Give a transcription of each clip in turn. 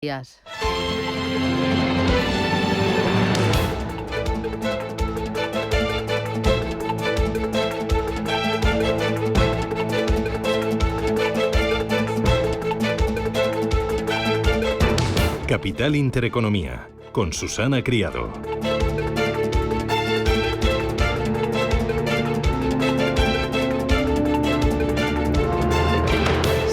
Días. Capital Intereconomía, con Susana Criado.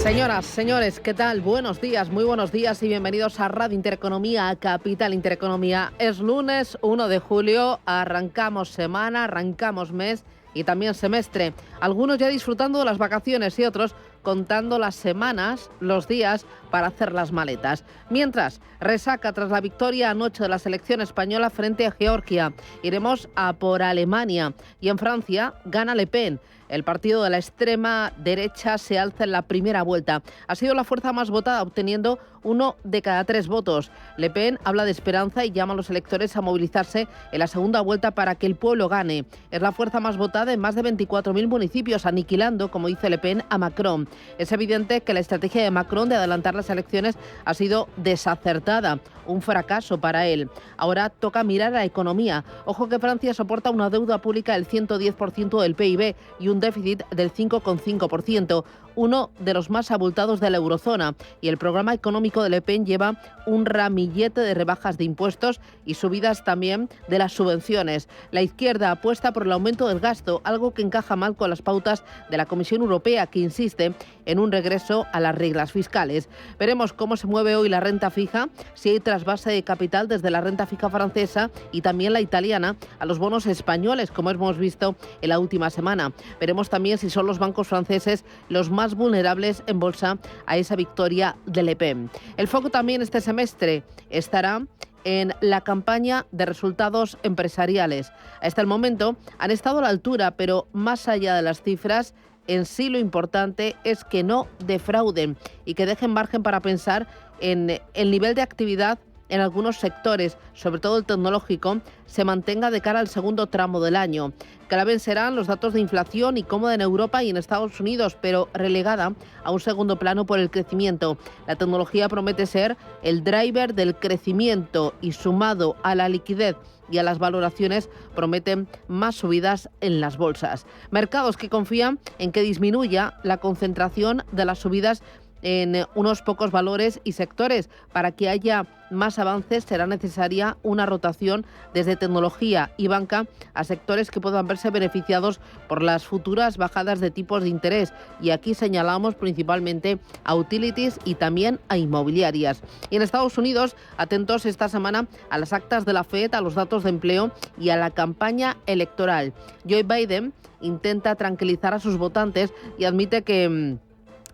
Señoras, señores, ¿qué tal? Buenos días, muy buenos días y bienvenidos a Radio Intereconomía, a Capital Intereconomía. Es lunes 1 de julio, arrancamos semana, arrancamos mes y también semestre. Algunos ya disfrutando de las vacaciones y otros contando las semanas, los días para hacer las maletas. Mientras, resaca tras la victoria anoche de la selección española frente a Georgia. Iremos a por Alemania y en Francia gana Le Pen. El partido de la extrema derecha se alza en la primera vuelta. Ha sido la fuerza más votada, obteniendo 1 de cada 3 votos. Le Pen habla de esperanza y llama a los electores a movilizarse en la segunda vuelta para que el pueblo gane. Es la fuerza más votada en más de 24.000 municipios, aniquilando, como dice Le Pen, a Macron. Es evidente que la estrategia de Macron de adelantar las elecciones ha sido desacertada, un fracaso para él. Ahora toca mirar a la economía. Ojo que Francia soporta una deuda pública del 110% del PIB y un déficit del 5,5%, uno de los más abultados de la eurozona, y el programa económico de Le Pen lleva un ramillete de rebajas de impuestos y subidas también de las subvenciones. La izquierda apuesta por el aumento del gasto, algo que encaja mal con las pautas de la Comisión Europea, que insiste en un regreso a las reglas fiscales. Veremos cómo se mueve hoy la renta fija, si hay trasvase de capital desde la renta fija francesa y también la italiana a los bonos españoles, como hemos visto en la última semana. Veremos también si son los bancos franceses los más vulnerables en bolsa a esa victoria de Le Pen. El foco también este semestre estará en la campaña de resultados empresariales. Hasta el momento han estado a la altura, pero más allá de las cifras, en sí lo importante es que no defrauden y que dejen margen para pensar en el nivel de actividad en algunos sectores, sobre todo el tecnológico, se mantenga de cara al segundo tramo del año. Clave serán los datos de inflación y cómoda en Europa y en Estados Unidos, pero relegada a un segundo plano por el crecimiento. La tecnología promete ser el driver del crecimiento y, sumado a la liquidez y a las valoraciones, prometen más subidas en las bolsas. Mercados que confían en que disminuya la concentración de las subidas en unos pocos valores y sectores. Para que haya más avances será necesaria una rotación desde tecnología y banca a sectores que puedan verse beneficiados por las futuras bajadas de tipos de interés, y aquí señalamos principalmente a utilities y también a inmobiliarias. Y en Estados Unidos, atentos esta semana a las actas de la FED, a los datos de empleo y a la campaña electoral. Joe Biden intenta tranquilizar a sus votantes y admite que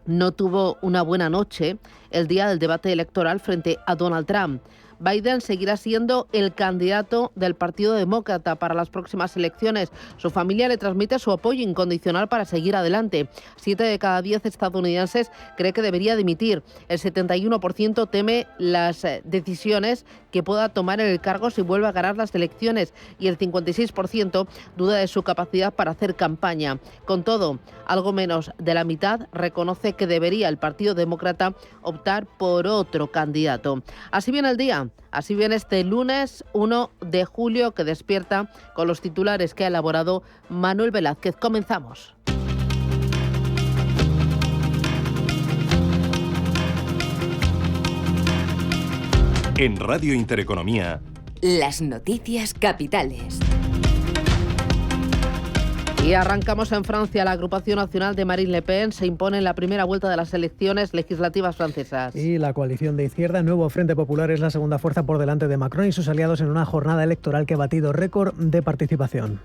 no tuvo una buena noche el día del debate electoral frente a Donald Trump. Biden seguirá siendo el candidato del Partido Demócrata para las próximas elecciones. Su familia le transmite su apoyo incondicional para seguir adelante. 7 de cada 10 estadounidenses cree que debería dimitir. El 71% teme las decisiones que pueda tomar en el cargo si vuelve a ganar las elecciones, y el 56% duda de su capacidad para hacer campaña. Con todo, algo menos de la mitad reconoce que debería el Partido Demócrata optar por otro candidato. Así viene el día. Así viene este lunes 1 de julio, que despierta con los titulares que ha elaborado Manuel Velázquez. Comenzamos. En Radio Intereconomía, las noticias capitales. Y arrancamos en Francia. La agrupación nacional de Marine Le Pen se impone en la primera vuelta de las elecciones legislativas francesas. Y la coalición de izquierda, Nuevo Frente Popular, es la segunda fuerza por delante de Macron y sus aliados en una jornada electoral que ha batido récord de participación.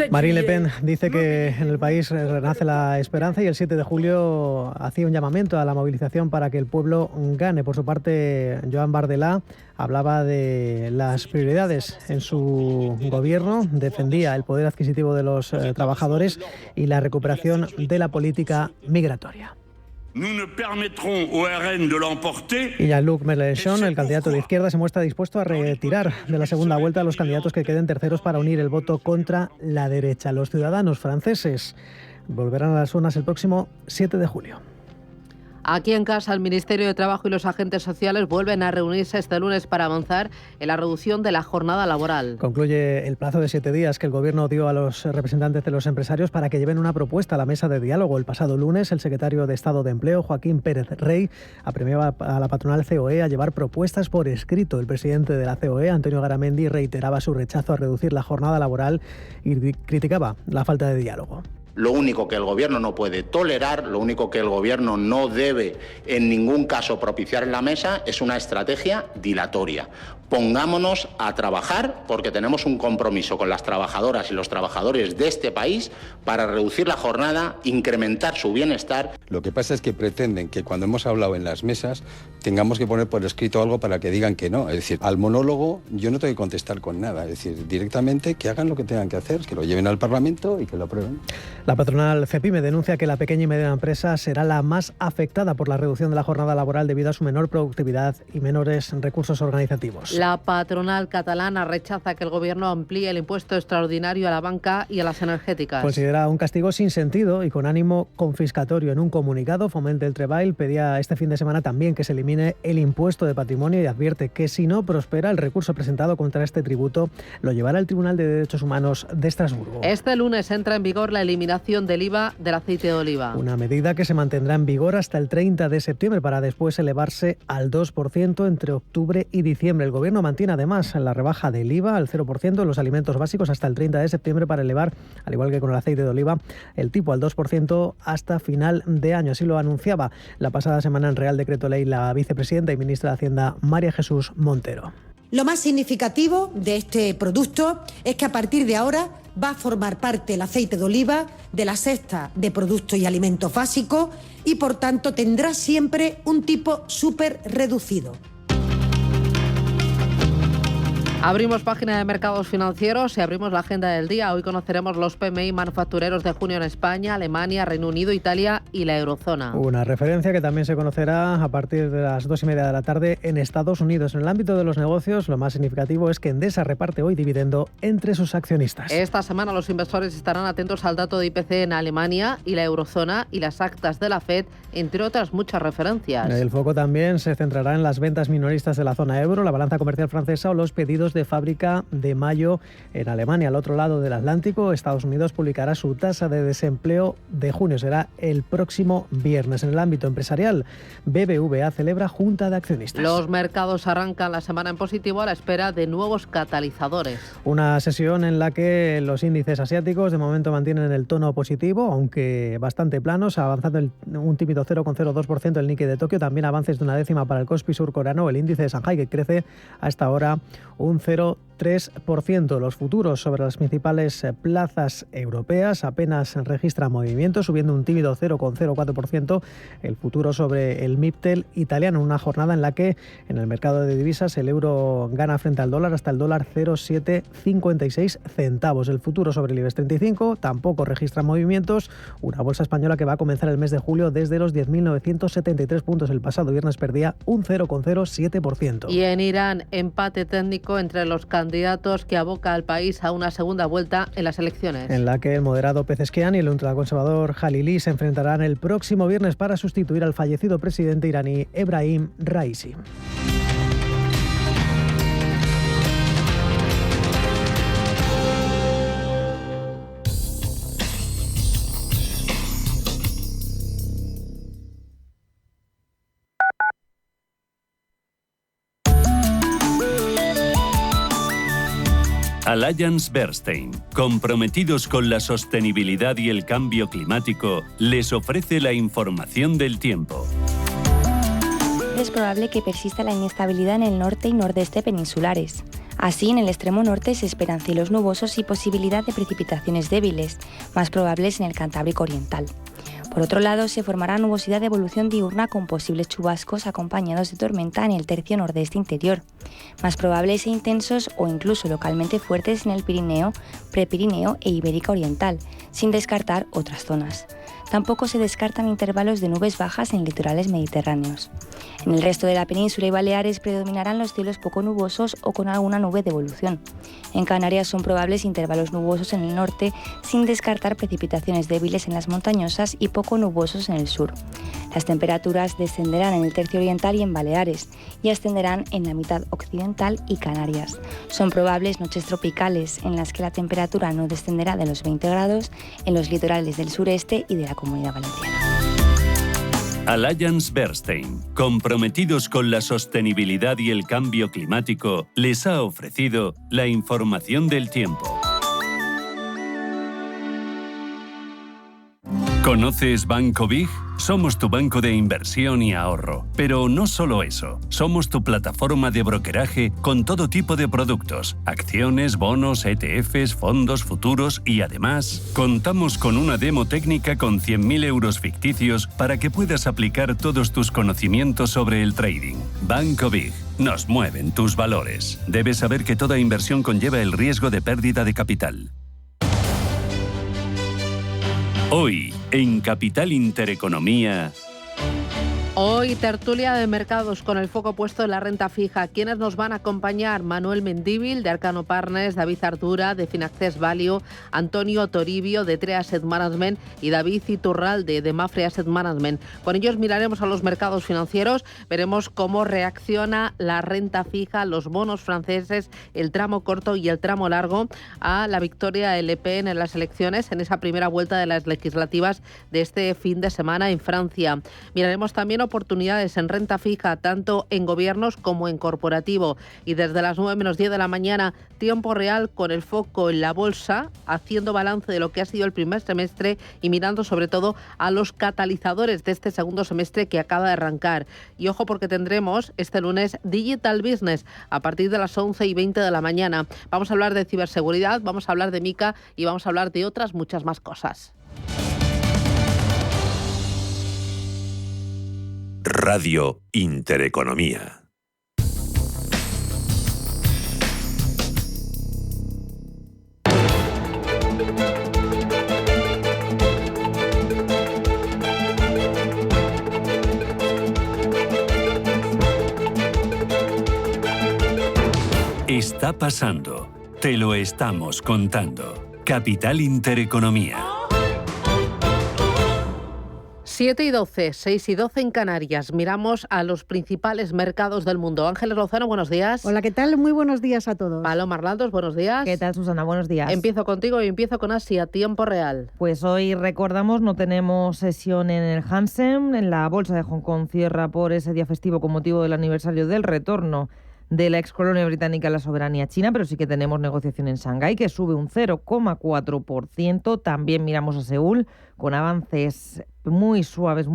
Marine Le Pen dice que en el país renace la esperanza y el 7 de julio hacía un llamamiento a la movilización para que el pueblo gane. Por su parte, Joan Bardella hablaba de las prioridades en su gobierno, defendía el poder adquisitivo de los trabajadores y la recuperación de la política migratoria. Y Jean-Luc Mélenchon, el candidato de izquierda, se muestra dispuesto a retirar de la segunda vuelta a los candidatos que queden terceros para unir el voto contra la derecha. Los ciudadanos franceses volverán a las urnas el próximo 7 de julio. Aquí en casa, el Ministerio de Trabajo y los agentes sociales vuelven a reunirse este lunes para avanzar en la reducción de la jornada laboral. Concluye el plazo de 7 días que el Gobierno dio a los representantes de los empresarios para que lleven una propuesta a la mesa de diálogo. El pasado lunes, el secretario de Estado de Empleo, Joaquín Pérez Rey, apremiaba a la patronal COE a llevar propuestas por escrito. El presidente de la COE, Antonio Garamendi, reiteraba su rechazo a reducir la jornada laboral y criticaba la falta de diálogo. Lo único que el Gobierno no puede tolerar, lo único que el Gobierno no debe en ningún caso propiciar en la mesa es una estrategia dilatoria. Pongámonos a trabajar porque tenemos un compromiso con las trabajadoras y los trabajadores de este país para reducir la jornada, incrementar su bienestar. Lo que pasa es que pretenden que cuando hemos hablado en las mesas tengamos que poner por escrito algo para que digan que no. Es decir, al monólogo yo no tengo que contestar con nada. Es decir, directamente que hagan lo que tengan que hacer, que lo lleven al Parlamento y que lo aprueben. La patronal CEPIME denuncia que la pequeña y mediana empresa será la más afectada por la reducción de la jornada laboral debido a su menor productividad y menores recursos organizativos. La patronal catalana rechaza que el Gobierno amplíe el impuesto extraordinario a la banca y a las energéticas. Considera un castigo sin sentido y con ánimo confiscatorio. En un comunicado, Foment del Treball pedía este fin de semana también que se elimine el impuesto de patrimonio y advierte que si no prospera el recurso presentado contra este tributo lo llevará al Tribunal de Derechos Humanos de Estrasburgo. Este lunes entra en vigor la eliminación del IVA del aceite de oliva. Una medida que se mantendrá en vigor hasta el 30 de septiembre para después elevarse al 2% entre octubre y diciembre. El Gobierno mantiene además la rebaja del IVA al 0% en los alimentos básicos hasta el 30 de septiembre para elevar, al igual que con el aceite de oliva, el tipo al 2% hasta final de año. Así lo anunciaba la pasada semana en Real Decreto Ley la vicepresidenta y ministra de Hacienda, María Jesús Montero. Lo más significativo de este producto es que a partir de ahora va a formar parte el aceite de oliva de la cesta de productos y alimentos básicos y por tanto tendrá siempre un tipo súper reducido. Abrimos página de mercados financieros y abrimos la agenda del día. Hoy conoceremos los PMI manufactureros de junio en España, Alemania, Reino Unido, Italia y la eurozona. Una referencia que también se conocerá a partir de las 2:30 de la tarde en Estados Unidos. En el ámbito de los negocios, lo más significativo es que Endesa reparte hoy dividendo entre sus accionistas. Esta semana los inversores estarán atentos al dato de IPC en Alemania y la eurozona y las actas de la FED, entre otras muchas referencias. El foco también se centrará en las ventas minoristas de la zona euro, la balanza comercial francesa o los pedidos de fábrica de mayo en Alemania. Al otro lado del Atlántico, Estados Unidos publicará su tasa de desempleo de junio. Será el próximo viernes. En el ámbito empresarial, BBVA celebra junta de accionistas. Los mercados arrancan la semana en positivo a la espera de nuevos catalizadores. Una sesión en la que los índices asiáticos de momento mantienen el tono positivo, aunque bastante planos, avanzando un tímido 0,02% el Nikkei de Tokio, también avances de 0,1 para el Kospi surcoreano, el índice de Shanghai que crece hasta ahora un 0,3%. Los futuros sobre las principales plazas europeas apenas registran movimiento, subiendo un tímido 0,04%. El futuro sobre el MIPTEL italiano, una jornada en la que en el mercado de divisas el euro gana frente al dólar hasta el dólar 0,756 centavos. El futuro sobre el IBEX 35 tampoco registra movimientos. Una bolsa española que va a comenzar el mes de julio desde los 10.973 puntos. El pasado viernes perdía un 0,07%. Y en Irán, empate técnico entre los candidatos que aboca al país a una segunda vuelta en las elecciones. En la que el moderado Pezeshkian y el ultraconservador Jalili se enfrentarán el próximo viernes para sustituir al fallecido presidente iraní Ebrahim Raisi. Allianz Bernstein, comprometidos con la sostenibilidad y el cambio climático, les ofrece la información del tiempo. Es probable que persista la inestabilidad en el norte y nordeste peninsulares. Así, en el extremo norte se esperan cielos nubosos y posibilidad de precipitaciones débiles, más probables en el Cantábrico oriental. Por otro lado, se formará nubosidad de evolución diurna con posibles chubascos acompañados de tormenta en el tercio nordeste interior, más probables e intensos o incluso localmente fuertes en el Pirineo, Prepirineo e Ibérica Oriental, sin descartar otras zonas. Tampoco se descartan intervalos de nubes bajas en litorales mediterráneos. En el resto de la península y Baleares predominarán los cielos poco nubosos o con alguna nube de evolución. En Canarias son probables intervalos nubosos en el norte, sin descartar precipitaciones débiles en las montañosas y poco nubosos en el sur. Las temperaturas descenderán en el tercio oriental y en Baleares y ascenderán en la mitad occidental y Canarias. Son probables noches tropicales en las que la temperatura no descenderá de los 20 grados en los litorales del sureste y de la Comunidad Valenciana. Allianz Bernstein, comprometidos con la sostenibilidad y el cambio climático, les ha ofrecido la información del tiempo. ¿Conoces Banco Big? Somos tu banco de inversión y ahorro. Pero no solo eso, somos tu plataforma de brokeraje con todo tipo de productos, acciones, bonos, ETFs, fondos, futuros y además contamos con una demo técnica con 100.000 euros ficticios para que puedas aplicar todos tus conocimientos sobre el trading. Banco Big. Nos mueven tus valores. Debes saber que toda inversión conlleva el riesgo de pérdida de capital. Hoy, en Capital Intereconomía... Hoy, tertulia de mercados con el foco puesto en la renta fija. ¿Quiénes nos van a acompañar? Manuel Mendívil, de Arcano Partners, David Ardura, de Finaccess Value, Antonio Toribio, de TREA Asset Management y David Iturralde, de Mapfre Asset Management. Con ellos miraremos a los mercados financieros, veremos cómo reacciona la renta fija, los bonos franceses, el tramo corto y el tramo largo a la victoria del Le Pen en las elecciones, en esa primera vuelta de las legislativas de este fin de semana en Francia. Miraremos también oportunidades en renta fija, tanto en gobiernos como en corporativo. Y desde las 9 menos 10 de la mañana, tiempo real con el foco en la bolsa, haciendo balance de lo que ha sido el primer semestre y mirando sobre todo a los catalizadores de este segundo semestre que acaba de arrancar. Y ojo, porque tendremos este lunes Digital Business a partir de las 11:20 de la mañana. Vamos a hablar de ciberseguridad, vamos a hablar de MiCA y vamos a hablar de otras muchas más cosas. Radio Intereconomía. Está pasando. Te lo estamos contando. Capital Intereconomía. 7:12, 6:12 en Canarias. Miramos a los principales mercados del mundo. Ángeles Lozano, buenos días. Hola, ¿qué tal? Muy buenos días a todos. Paloma Arnaldos, buenos días. ¿Qué tal, Susana? Buenos días. Empiezo contigo y empiezo con Asia, tiempo real. Pues hoy recordamos, no tenemos sesión en el Hansen. En la bolsa de Hong Kong cierra por ese día festivo con motivo del aniversario del retorno de la excolonia británica a la soberanía china, pero sí que tenemos negociación en Shanghái, que sube un 0,4%. También miramos a Seúl, con avances muy suaves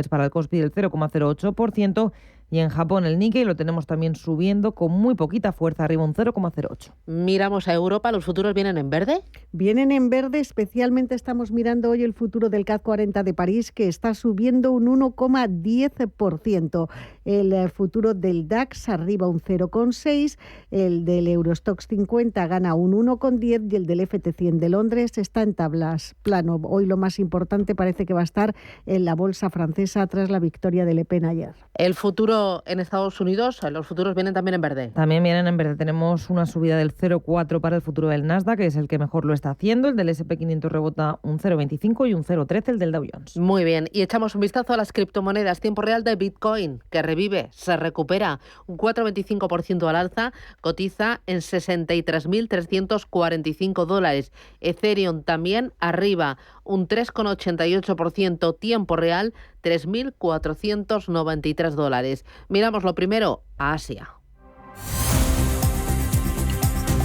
para el Kospi del 0,08%. Y en Japón el Nikkei lo tenemos también subiendo con muy poquita fuerza, arriba un 0,08. Miramos a Europa, ¿los futuros vienen en verde? Vienen en verde, especialmente estamos mirando hoy el futuro del CAC 40 de París, que está subiendo un 1,10%. El futuro del DAX arriba un 0,6%, el del Eurostoxx 50 gana un 1,10% y el del FT100 de Londres está en tablas plano. Hoy lo más importante parece que va a estar en la bolsa francesa tras la victoria de Le Pen ayer. El futuro en Estados Unidos, los futuros vienen también en verde. También vienen en verde. Tenemos una subida del 0,4 para el futuro del Nasdaq, que es el que mejor lo está haciendo. El del S&P 500 rebota un 0,25 y un 0,13 el del Dow Jones. Muy bien. Y echamos un vistazo a las criptomonedas. Tiempo real de Bitcoin, que revive, se recupera un 4,25% al alza, cotiza en $63.345. Ethereum también arriba, un 3,88%, tiempo real, $3.493. Miramos lo primero a Asia.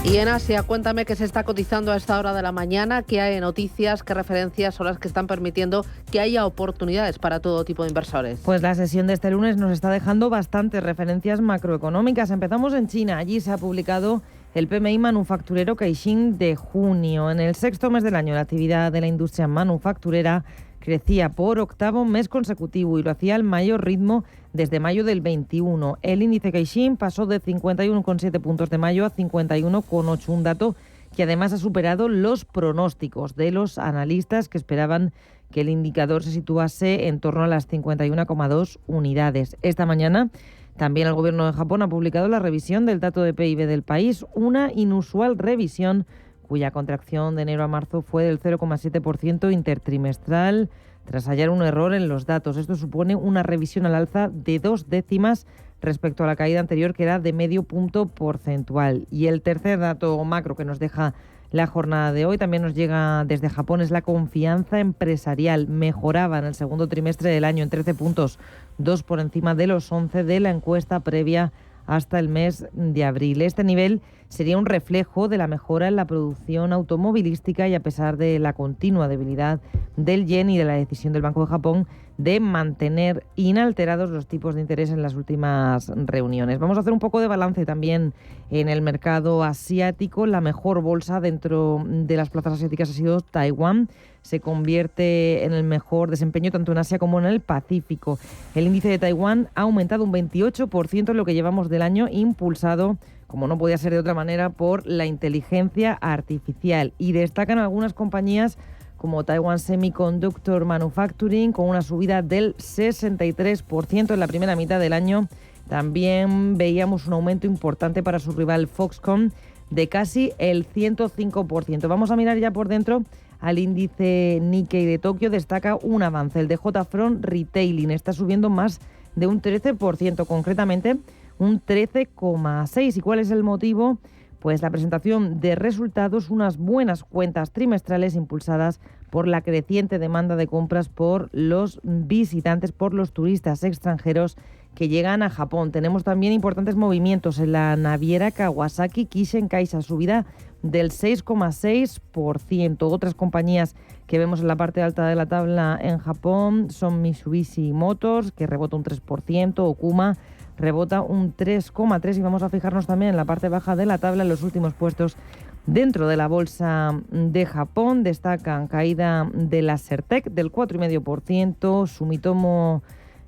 Y en Asia, cuéntame qué se está cotizando a esta hora de la mañana, qué hay noticias, qué referencias son las que están permitiendo que haya oportunidades para todo tipo de inversores. Pues la sesión de este lunes nos está dejando bastantes referencias macroeconómicas. Empezamos en China. Allí se ha publicado el PMI manufacturero Caixin de junio. En el sexto mes del año, la actividad de la industria manufacturera crecía por octavo mes consecutivo y lo hacía al mayor ritmo desde mayo del 21. El índice Caixin pasó de 51,7 puntos de mayo a 51,8, un dato que además ha superado los pronósticos de los analistas que esperaban que el indicador se situase en torno a las 51,2 unidades. Esta mañana también el Gobierno de Japón ha publicado la revisión del dato de PIB del país, una inusual revisión cuya contracción de enero a marzo fue del 0,7% intertrimestral, tras hallar un error en los datos. Esto supone una revisión al alza de 2 décimas respecto a la caída anterior, que era de medio punto porcentual. Y el tercer dato macro que nos deja la jornada de hoy, también nos llega desde Japón, es la confianza empresarial. Mejoraba en el segundo trimestre del año en 13 puntos, 2 por encima de los 11 de la encuesta previa hasta el mes de abril. Este nivel sería un reflejo de la mejora en la producción automovilística y a pesar de la continua debilidad del yen y de la decisión del Banco de Japón de mantener inalterados los tipos de interés en las últimas reuniones. Vamos a hacer un poco de balance también en el mercado asiático. La mejor bolsa dentro de las plazas asiáticas ha sido Taiwán. Se convierte en el mejor desempeño tanto en Asia como en el Pacífico. El índice de Taiwán ha aumentado un 28% en lo que llevamos del año, impulsado, como no podía ser de otra manera, por la inteligencia artificial. Y destacan algunas compañías como Taiwan Semiconductor Manufacturing, con una subida del 63% en la primera mitad del año. También veíamos un aumento importante para su rival Foxconn de casi el 105%. Vamos a mirar ya por dentro al índice Nikkei de Tokio. Destaca un avance, el de J-Front Retailing. Está subiendo más de un 13%, concretamente un 13,6%. ¿Y cuál es el motivo? Pues la presentación de resultados, unas buenas cuentas trimestrales impulsadas por la creciente demanda de compras por los visitantes, por los turistas extranjeros que llegan a Japón. Tenemos también importantes movimientos en la naviera Kawasaki Kishen-Kaisha, subida del 6,6%. Otras compañías que vemos en la parte alta de la tabla en Japón son Mitsubishi Motors, que rebota un 3%, Okuma rebota un 3,3%, y vamos a fijarnos también en la parte baja de la tabla, en los últimos puestos dentro de la bolsa de Japón. Destacan caída de la Sertec del 4,5%, Sumitomo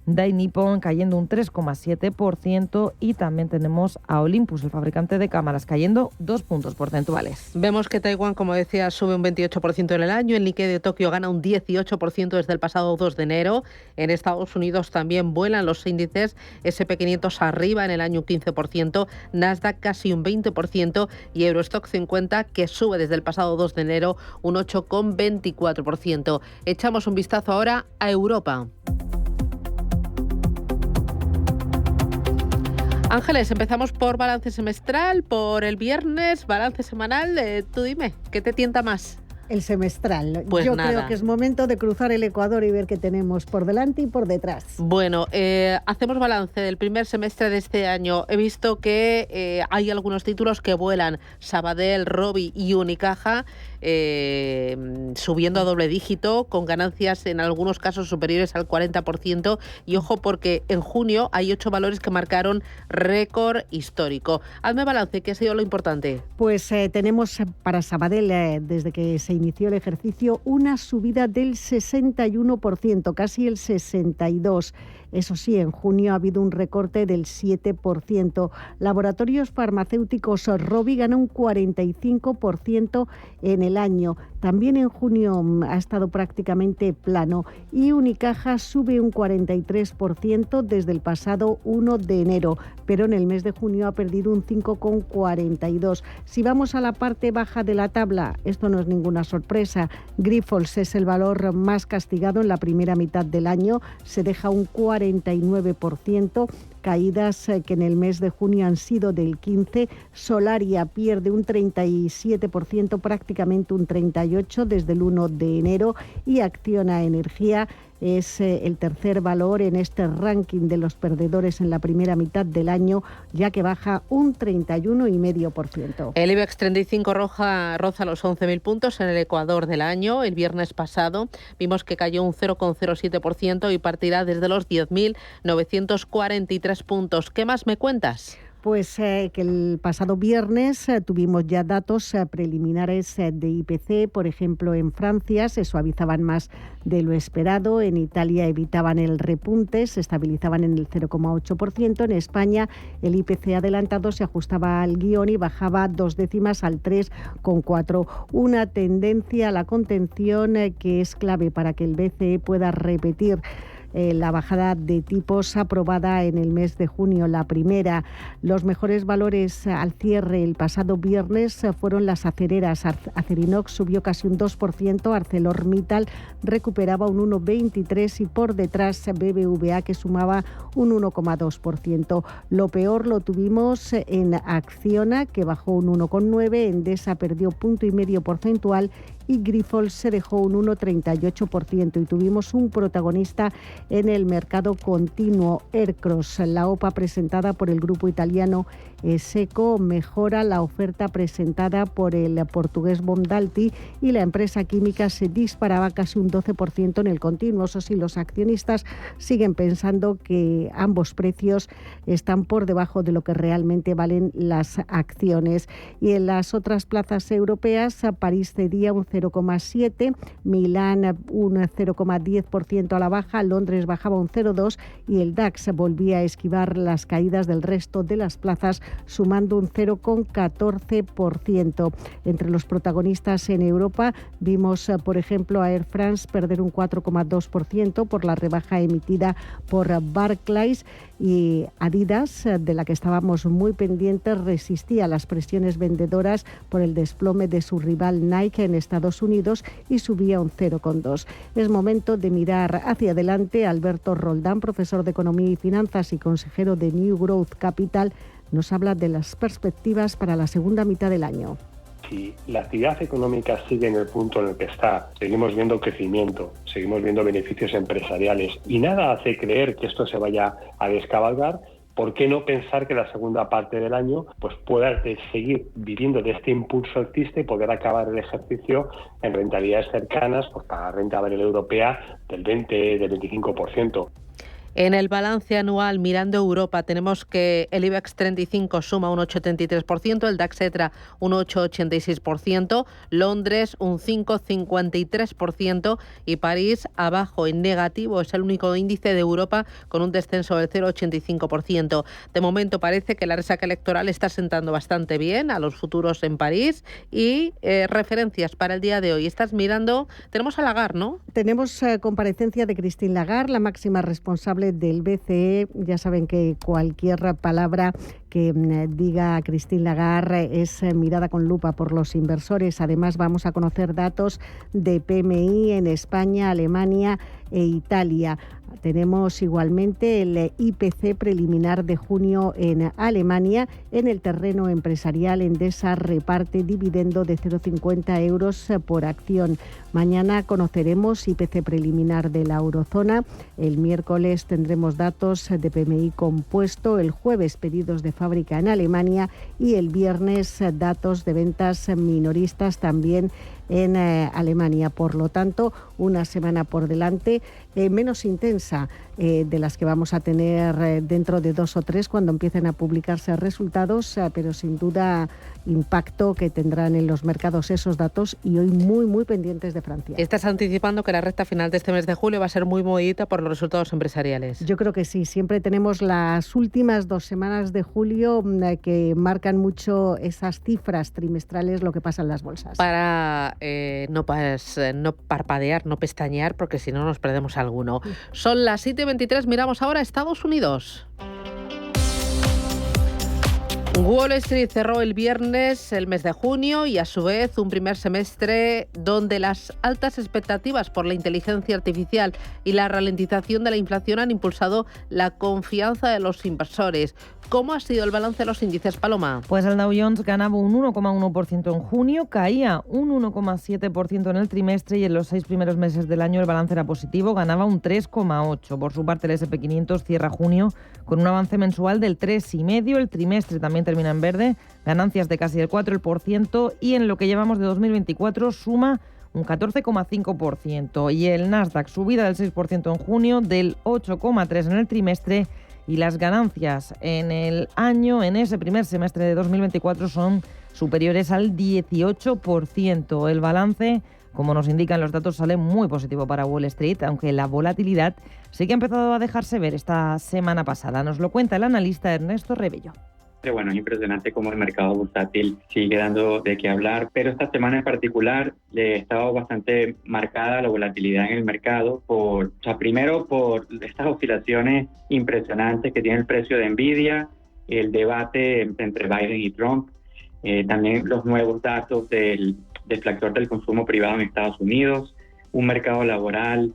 Dai Nippon cayendo un 3,7%, y también tenemos a Olympus, el fabricante de cámaras, cayendo 2 puntos porcentuales. Vemos que Taiwán, como decía, sube un 28% en el año. El Nikkei de Tokio gana un 18% desde el pasado 2 de enero. En Estados Unidos también vuelan los índices. S&P 500 arriba en el año un 15%, Nasdaq casi un 20% y Eurostock 50, que sube desde el pasado 2 de enero un 8,24%. Echamos un vistazo ahora a Europa. Ángeles, empezamos por balance semestral, por el viernes, balance semanal. Tú dime, ¿qué te tienta más? El semestral. Pues yo nada. creo que es momento de cruzar el Ecuador y ver qué tenemos por delante y por detrás. Bueno, hacemos balance del primer semestre de este año. He visto que hay algunos títulos que vuelan. Sabadell, Robi y Unicaja subiendo a doble dígito, con ganancias en algunos casos superiores al 40%. Y ojo, porque en junio hay 8 valores que marcaron récord histórico. Hazme balance, ¿qué ha sido lo importante? Pues tenemos para Sabadell, desde que se inició el ejercicio, una subida del 61%, casi el 62%. Eso sí, en junio ha habido un recorte del 7%. Laboratorios farmacéuticos Robi gana un 45% en el año. También en junio ha estado prácticamente plano. Y Unicaja sube un 43% desde el pasado 1 de enero, pero en el mes de junio ha perdido un 5,42%. Si vamos a la parte baja de la tabla, esto no es ninguna sorpresa. Grifols es el valor más castigado en la primera mitad del año, se deja un 49%, caídas que en el mes de junio han sido del 15%. Solaria pierde un 37%, prácticamente un 38% desde el 1 de enero, y Acciona Energía es el tercer valor en este ranking de los perdedores en la primera mitad del año, ya que baja un 31,5%. El IBEX 35 roza los 11.000 puntos en el Ecuador del año. El viernes pasado vimos que cayó un 0,07% y partirá desde los 10.943 puntos. ¿Qué más me cuentas? Pues que el pasado viernes tuvimos ya datos preliminares de IPC, por ejemplo en Francia se suavizaban más de lo esperado, en Italia evitaban el repunte, se estabilizaban en el 0,8%, en España el IPC adelantado se ajustaba al guión y bajaba 2 décimas al 3,4%. Una tendencia a la contención que es clave para que el BCE pueda repetir la bajada de tipos aprobada en el mes de junio, la primera. Los mejores valores al cierre el pasado viernes fueron las acereras. Acerinox subió casi un 2%, ArcelorMittal recuperaba un 1,23% y por detrás BBVA, que sumaba un 1,2%. Lo peor lo tuvimos en Acciona, que bajó un 1,9%, Endesa perdió 1,5 porcentual y Grifols se dejó un 1,38%. Y tuvimos un protagonista en el mercado continuo, Ercros. La OPA presentada por el grupo italiano Seco mejora la oferta presentada por el portugués Bondalti y la empresa química se disparaba casi un 12% en el continuo. Eso sí, los accionistas siguen pensando que ambos precios están por debajo de lo que realmente valen las acciones. Y en las otras plazas europeas, París cedía un 0,7%, Milán un 0,10% a la baja, Londres bajaba un 0,2% y el DAX volvía a esquivar las caídas del resto de las plazas, sumando un 0,14%. Entre los protagonistas en Europa vimos, por ejemplo, a Air France perder un 4,2% por la rebaja emitida por Barclays, y Adidas, de la que estábamos muy pendientes, resistía las presiones vendedoras por el desplome de su rival Nike en Estados Unidos y subía un 0,2%. Es momento de mirar hacia adelante. Alberto Roldán, profesor de Economía y Finanzas y consejero de New Growth Capital, nos habla de las perspectivas para la segunda mitad del año. Si la actividad económica sigue en el punto en el que está, seguimos viendo crecimiento, seguimos viendo beneficios empresariales y nada hace creer que esto se vaya a descabalgar, ¿por qué no pensar que la segunda parte del año pues pueda seguir viviendo de este impulso alcista y poder acabar el ejercicio en rentabilidades cercanas pues para la renta variable europea del 20, del 25%? En el balance anual, mirando Europa, tenemos que el IBEX 35 suma un 8,73%, el DAX ETRA un 8,86%, Londres un 5,53% y París abajo en negativo. Es el único índice de Europa con un descenso del 0,85%. De momento parece que la resaca electoral está sentando bastante bien a los futuros en París. Y referencias para el día de hoy. Estás mirando, tenemos a Lagarde, ¿no? Tenemos comparecencia de Christine Lagarde, la máxima responsable del BCE. Ya saben que cualquier palabra que diga Christine Lagarde es mirada con lupa por los inversores. Además, vamos a conocer datos de PMI en España, Alemania e Italia. Tenemos igualmente el IPC preliminar de junio en Alemania. En el terreno empresarial, Endesa reparte dividendo de 0,50 euros por acción. Mañana conoceremos IPC preliminar de la eurozona. El miércoles tendremos datos de PMI compuesto. El jueves, pedidos de fábrica en Alemania. Y el viernes, datos de ventas minoristas también en Alemania. Por lo tanto, una semana por delante menos intensa de las que vamos a tener dentro de 2 o 3 cuando empiecen a publicarse resultados, pero sin duda impacto que tendrán en los mercados esos datos, y hoy muy pendientes de Francia. Estás anticipando que la recta final de este mes de julio va a ser muy movidita por los resultados empresariales. Yo creo que sí. Siempre tenemos las últimas 2 semanas de julio que marcan mucho esas cifras trimestrales, lo que pasa en las bolsas. Para no parpadear, no pestañear, porque si no nos perdemos alguno. Son las 7:23, miramos ahora a Estados Unidos. Wall Street cerró el viernes el mes de junio y a su vez un primer semestre donde las altas expectativas por la inteligencia artificial y la ralentización de la inflación han impulsado la confianza de los inversores. ¿Cómo ha sido el balance de los índices, Paloma? Pues el Dow Jones ganaba un 1,1% en junio, caía un 1,7% en el trimestre y en los 6 primeros meses del año el balance era positivo, ganaba un 3,8%. Por su parte, el S&P 500 cierra junio con un avance mensual del 3,5%, el trimestre también termina en verde, ganancias de casi el 4% y en lo que llevamos de 2024 suma un 14,5%. Y el Nasdaq subida del 6% en junio, del 8,3% en el trimestre y las ganancias en el año, en ese primer semestre de 2024, son superiores al 18%. El balance, como nos indican los datos, sale muy positivo para Wall Street, aunque la volatilidad sí que ha empezado a dejarse ver esta semana pasada. Nos lo cuenta el analista Ernesto Rebello. Bueno, es impresionante cómo el mercado bursátil sigue dando de qué hablar, pero esta semana en particular ha estado bastante marcada la volatilidad en el mercado, primero por estas oscilaciones impresionantes que tiene el precio de Nvidia, el debate entre Biden y Trump, también los nuevos datos del factor del consumo privado en Estados Unidos, un mercado laboral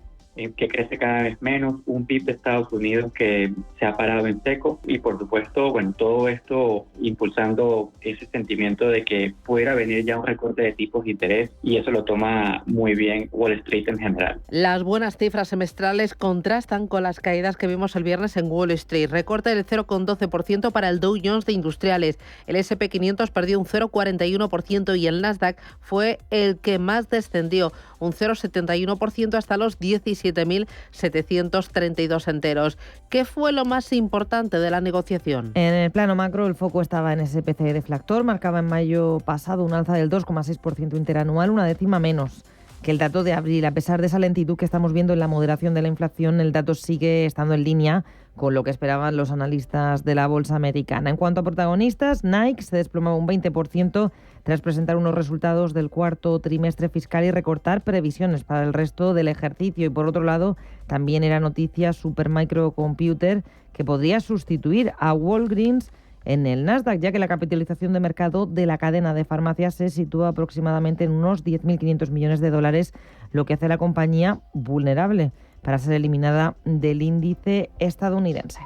que crece cada vez menos, un PIB de Estados Unidos que se ha parado en seco y, por supuesto, todo esto impulsando ese sentimiento de que pudiera venir ya un recorte de tipos de interés, y eso lo toma muy bien Wall Street en general. Las buenas cifras semestrales contrastan con las caídas que vimos el viernes en Wall Street. Recorte del 0,12% para el Dow Jones de Industriales. El S&P 500 perdió un 0,41% y el Nasdaq fue el que más descendió, un 0,71% hasta los 17.732 enteros. ¿Qué fue lo más importante de la negociación? En el plano macro, el foco estaba en ese PCE deflactor. Marcaba en mayo pasado un alza del 2,6% interanual, una décima menos que el dato de abril. A pesar de esa lentitud que estamos viendo en la moderación de la inflación, el dato sigue estando en línea con lo que esperaban los analistas de la bolsa americana. En cuanto a protagonistas, Nike se desplomaba un 20% tras presentar unos resultados del cuarto trimestre fiscal y recortar previsiones para el resto del ejercicio. Y por otro lado, también era noticia Supermicro Computer, que podría sustituir a Walgreens en el Nasdaq, ya que la capitalización de mercado de la cadena de farmacias se sitúa aproximadamente en unos 10.500 millones de dólares, lo que hace a la compañía vulnerable para ser eliminada del índice estadounidense.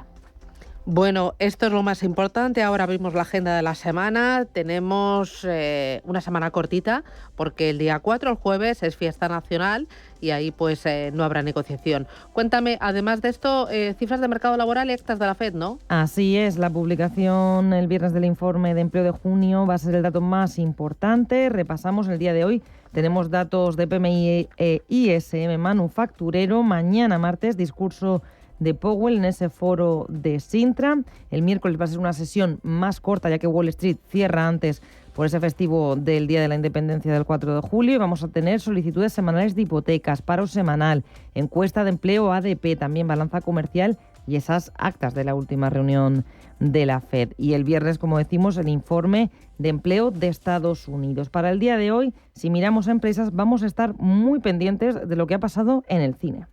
Bueno, esto es lo más importante. Ahora abrimos la agenda de la semana. Tenemos una semana cortita porque el día 4, el jueves, es fiesta nacional y ahí pues no habrá negociación. Cuéntame, además de esto, cifras de mercado laboral y actas de la FED, ¿no? Así es, la publicación el viernes del informe de empleo de junio va a ser el dato más importante. Repasamos el día de hoy. Tenemos datos de PMI e ISM manufacturero. Mañana martes, discurso de Powell en ese foro de Sintra. El miércoles va a ser una sesión más corta, ya que Wall Street cierra antes por ese festivo del Día de la Independencia del 4 de julio. Y vamos a tener solicitudes semanales de hipotecas, paro semanal, encuesta de empleo ADP, también balanza comercial y esas actas de la última reunión de la FED. Y el viernes, como decimos, el informe de empleo de Estados Unidos. Para el día de hoy, si miramos a empresas, vamos a estar muy pendientes de lo que ha pasado en el cine.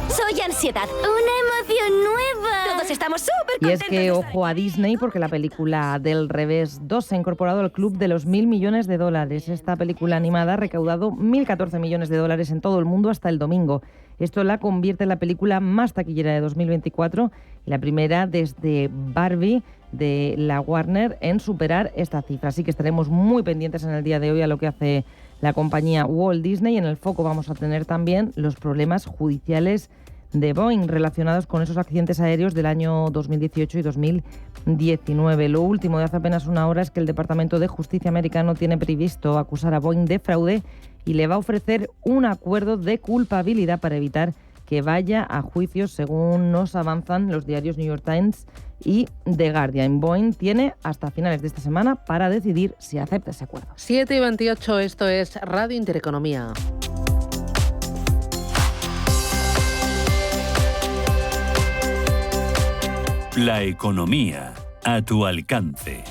Soy Ansiedad, una emoción nueva. Todos estamos súper contentos. Y es que ojo a Disney, porque la película Del Revés 2 se ha incorporado al club de los 1.000 millones de dólares. Esta película animada ha recaudado 1.014 millones de dólares en todo el mundo hasta el domingo. Esto la convierte en la película más taquillera de 2024 y la primera desde Barbie de la Warner en superar esta cifra. Así que estaremos muy pendientes en el día de hoy a lo que hace la compañía Walt Disney. En el foco vamos a tener también los problemas judiciales de Boeing relacionados con esos accidentes aéreos del año 2018 y 2019. Lo último de hace apenas una hora es que el Departamento de Justicia americano tiene previsto acusar a Boeing de fraude y le va a ofrecer un acuerdo de culpabilidad para evitar que vaya a juicio, según nos avanzan los diarios New York Times y The Guardian. Boeing tiene hasta finales de esta semana para decidir si acepta ese acuerdo. 7:28, esto es Radio Intereconomía. La economía a tu alcance.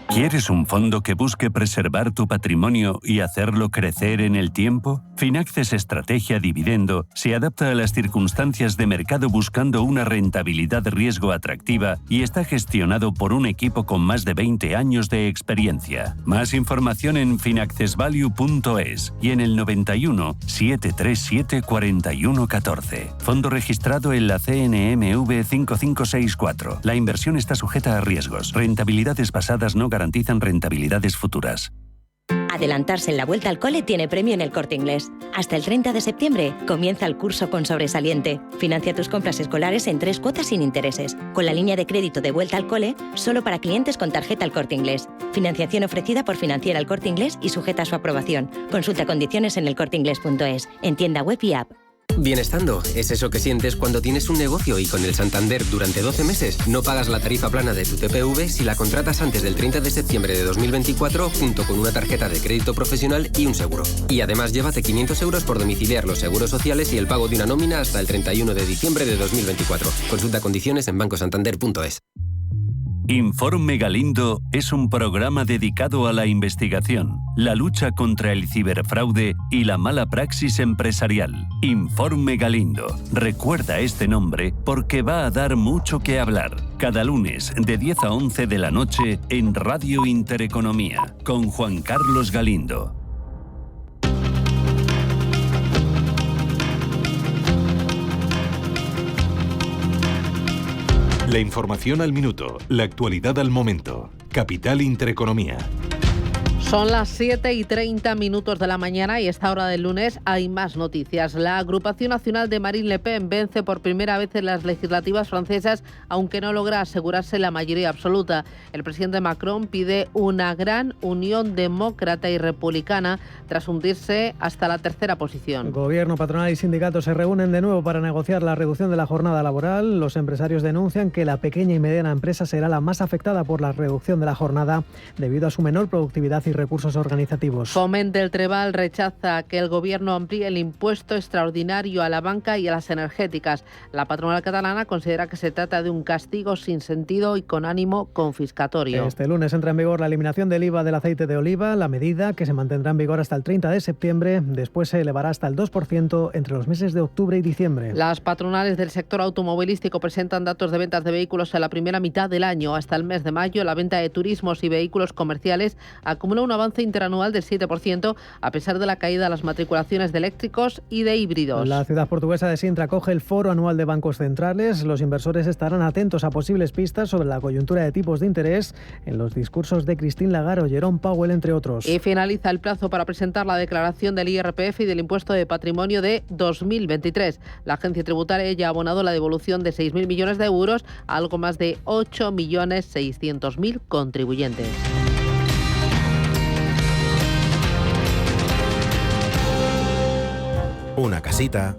¿Quieres un fondo que busque preservar tu patrimonio y hacerlo crecer en el tiempo? Finaxes Estrategia Dividendo se adapta a las circunstancias de mercado buscando una rentabilidad-riesgo atractiva y está gestionado por un equipo con más de 20 años de experiencia. Más información en finaccesvalue.es y en el 91 737 4114. Fondo registrado en la CNMV 5564. La inversión está sujeta a riesgos. Rentabilidades pasadas no garantizan rentabilidades futuras. Adelantarse en la vuelta al cole tiene premio en El Corte Inglés. Hasta el 30 de septiembre comienza el curso con sobresaliente. Financia tus compras escolares en 3 cuotas sin intereses, con la línea de crédito de vuelta al cole solo para clientes con tarjeta El Corte Inglés. Financiación ofrecida por Financiera El Corte Inglés y sujeta a su aprobación. Consulta condiciones en elcorteinglés.es, en tienda web y app. Bienestando es eso que sientes cuando tienes un negocio y con el Santander durante 12 meses no pagas la tarifa plana de tu TPV si la contratas antes del 30 de septiembre de 2024 junto con una tarjeta de crédito profesional y un seguro. Y además llévate 500 euros por domiciliar los seguros sociales y el pago de una nómina hasta el 31 de diciembre de 2024. Consulta condiciones en bancosantander.es. Informe Galindo es un programa dedicado a la investigación, la lucha contra el ciberfraude y la mala praxis empresarial. Informe Galindo. Recuerda este nombre porque va a dar mucho que hablar. Cada lunes de 10 a 11 de la noche en Radio Intereconomía con Juan Carlos Galindo. La información al minuto, la actualidad al momento. Capital Intereconomía. Son las 7:30 de la mañana y a esta hora del lunes hay más noticias. La agrupación nacional de Marine Le Pen vence por primera vez en las legislativas francesas, aunque no logra asegurarse la mayoría absoluta. El presidente Macron pide una gran unión demócrata y republicana tras hundirse hasta la tercera posición. Gobierno, patronal y sindicatos se reúnen de nuevo para negociar la reducción de la jornada laboral. Los empresarios denuncian que la pequeña y mediana empresa será la más afectada por la reducción de la jornada debido a su menor productividad y recursos organizativos. Foment del Trebal rechaza que el Gobierno amplíe el impuesto extraordinario a la banca y a las energéticas. La patronal catalana considera que se trata de un castigo sin sentido y con ánimo confiscatorio. Este lunes entra en vigor la eliminación del IVA del aceite de oliva, la medida que se mantendrá en vigor hasta el 30 de septiembre, después se elevará hasta el 2% entre los meses de octubre y diciembre. Las patronales del sector automovilístico presentan datos de ventas de vehículos en la primera mitad del año. Hasta el mes de mayo, la venta de turismos y vehículos comerciales acumula un avance interanual del 7%, a pesar de la caída de las matriculaciones de eléctricos y de híbridos. La ciudad portuguesa de Sintra acoge el foro anual de bancos centrales. Los inversores estarán atentos a posibles pistas sobre la coyuntura de tipos de interés en los discursos de Christine Lagarde o Jerome Powell, entre otros. Y finaliza el plazo para presentar la declaración del IRPF y del impuesto de patrimonio de 2023. La agencia tributaria ya ha abonado la devolución de 6.000 millones de euros a algo más de 8.600.000 contribuyentes. Una casita,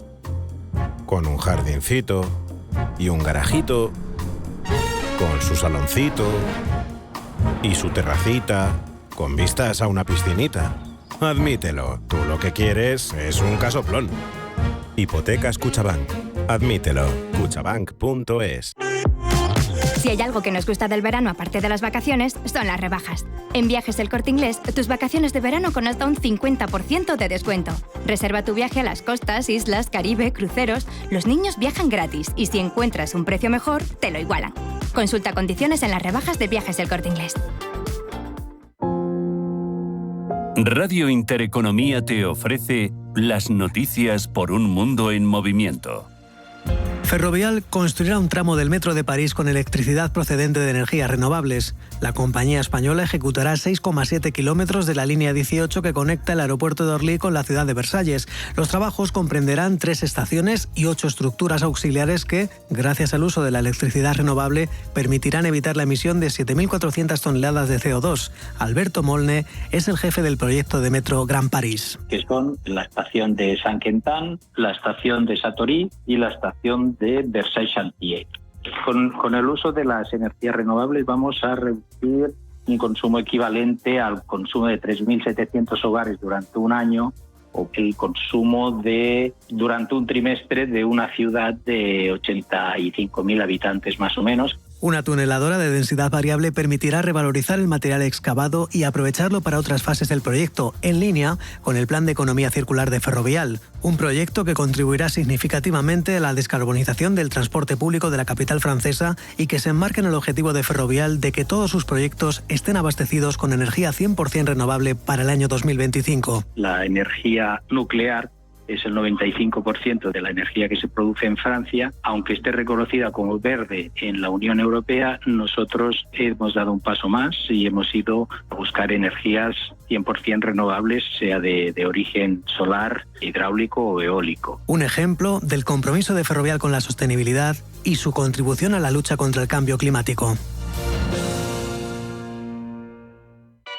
con un jardincito y un garajito, con su saloncito y su terracita, con vistas a una piscinita. Admítelo, tú lo que quieres es un casoplón. Hipotecas Cuchabank. Admítelo, cuchabank.es. Si hay algo que nos gusta del verano aparte de las vacaciones, son las rebajas. En Viajes El Corte Inglés, tus vacaciones de verano con hasta un 50% de descuento. Reserva tu viaje a las costas, islas, Caribe, cruceros. Los niños viajan gratis y si encuentras un precio mejor, te lo igualan. Consulta condiciones en las rebajas de Viajes El Corte Inglés. Radio Intereconomía te ofrece las noticias por un mundo en movimiento. Ferrovial construirá un tramo del metro de París con electricidad procedente de energías renovables. La compañía española ejecutará 6,7 kilómetros de la línea 18 que conecta el aeropuerto de Orly con la ciudad de Versalles. Los trabajos comprenderán 3 estaciones y 8 estructuras auxiliares que, gracias al uso de la electricidad renovable, permitirán evitar la emisión de 7.400 toneladas de CO2. Alberto Molne es el jefe del proyecto de metro Gran París. Que son la estación de Saint-Quentin, la estación de Satory y la estación de Versailles-Chantier. Con el uso de las energías renovables vamos a reducir un consumo equivalente al consumo de 3.700 hogares durante un año o el consumo durante un trimestre de una ciudad de 85.000 habitantes más o menos. Una tuneladora de densidad variable permitirá revalorizar el material excavado y aprovecharlo para otras fases del proyecto, en línea con el Plan de Economía Circular de Ferrovial, un proyecto que contribuirá significativamente a la descarbonización del transporte público de la capital francesa y que se enmarca en el objetivo de Ferrovial de que todos sus proyectos estén abastecidos con energía 100% renovable para el año 2025. La energía nuclear es el 95% de la energía que se produce en Francia. Aunque esté reconocida como verde en la Unión Europea, nosotros hemos dado un paso más y hemos ido a buscar energías 100% renovables, sea de origen solar, hidráulico o eólico. Un ejemplo del compromiso de Ferrovial con la sostenibilidad y su contribución a la lucha contra el cambio climático.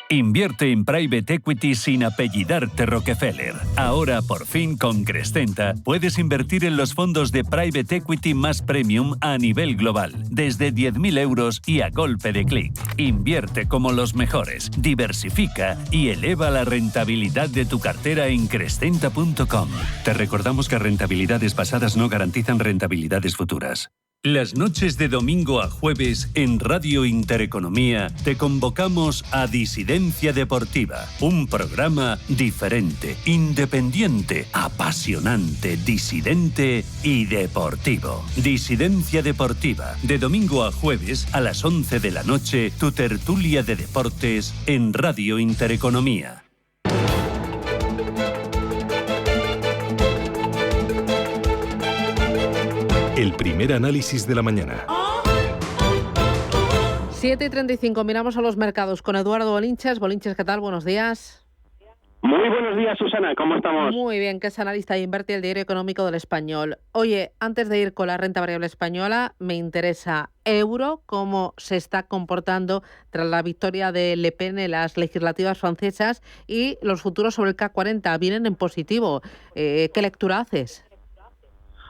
Invierte en Private Equity sin apellidarte Rockefeller. Ahora, por fin, con Crescenta, puedes invertir en los fondos de Private Equity más premium a nivel global, desde 10.000 euros y a golpe de clic. Invierte como los mejores, diversifica y eleva la rentabilidad de tu cartera en Crescenta.com. Te recordamos que rentabilidades pasadas no garantizan rentabilidades futuras. Las noches de domingo a jueves en Radio Intereconomía te convocamos a Disidencia Deportiva, un programa diferente, independiente, apasionante, disidente y deportivo. Disidencia Deportiva, de domingo a jueves a las 11 de la noche, tu tertulia de deportes en Radio Intereconomía. El primer análisis de la mañana. 7:35, miramos a los mercados con Eduardo Bolinches. Bolinches, ¿qué tal? Buenos días. Muy buenos días, Susana, ¿cómo estamos? Muy bien, que es analista y invierte el diario económico del Español. Oye, antes de ir con la renta variable española, me interesa euro, cómo se está comportando tras la victoria de Le Pen en las legislativas francesas, y los futuros sobre el CAC 40 vienen en positivo. ¿Qué lectura haces?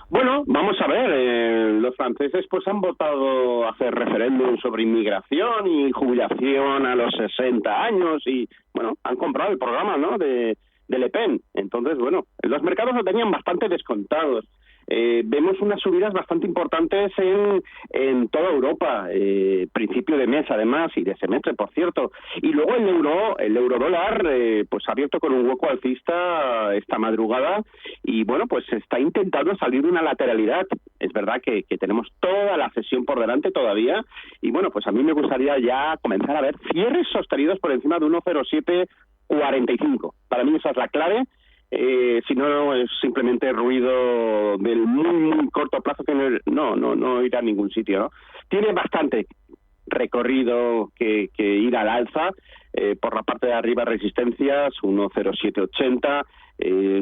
Bueno, vamos a ver, los franceses pues han votado hacer referéndum sobre inmigración y jubilación a los 60 años y, bueno, han comprado el programa, ¿no?, de Le Pen. Entonces, bueno, los mercados lo tenían bastante descontados. Vemos unas subidas bastante importantes en toda Europa, principio de mes además y de semestre, por cierto. Y luego el eurodólar pues ha abierto con un hueco alcista esta madrugada y bueno, pues está intentando salir de una lateralidad. Es verdad que tenemos toda la sesión por delante todavía y bueno, pues a mí me gustaría ya comenzar a ver cierres sostenidos por encima de 1,0745. Para mí esa es la clave. Si no, es simplemente ruido del muy corto plazo que no irá a ningún sitio, ¿no? Tiene bastante recorrido que ir al alza. Por la parte de arriba, resistencias 1,0780.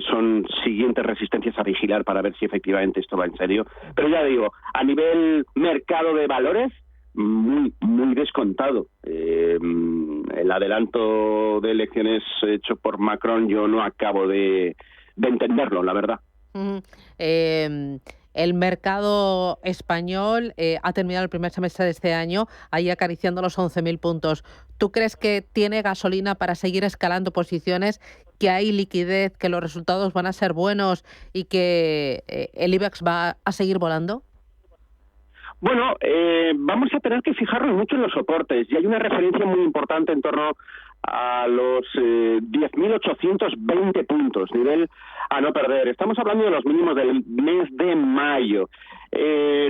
Son siguientes resistencias a vigilar para ver si efectivamente esto va en serio. Pero ya digo, a nivel mercado de valores, muy descontado. El adelanto de elecciones hecho por Macron yo no acabo de entenderlo, la verdad. El mercado español ha terminado el primer semestre de este año ahí acariciando los 11.000 puntos. ¿Tú crees que tiene gasolina para seguir escalando posiciones, que hay liquidez, que los resultados van a ser buenos y que el IBEX va a seguir volando? Bueno, vamos a tener que fijarnos mucho en los soportes y hay una referencia muy importante en torno a los 10.820 puntos, nivel a no perder. Estamos hablando de los mínimos del mes de mayo.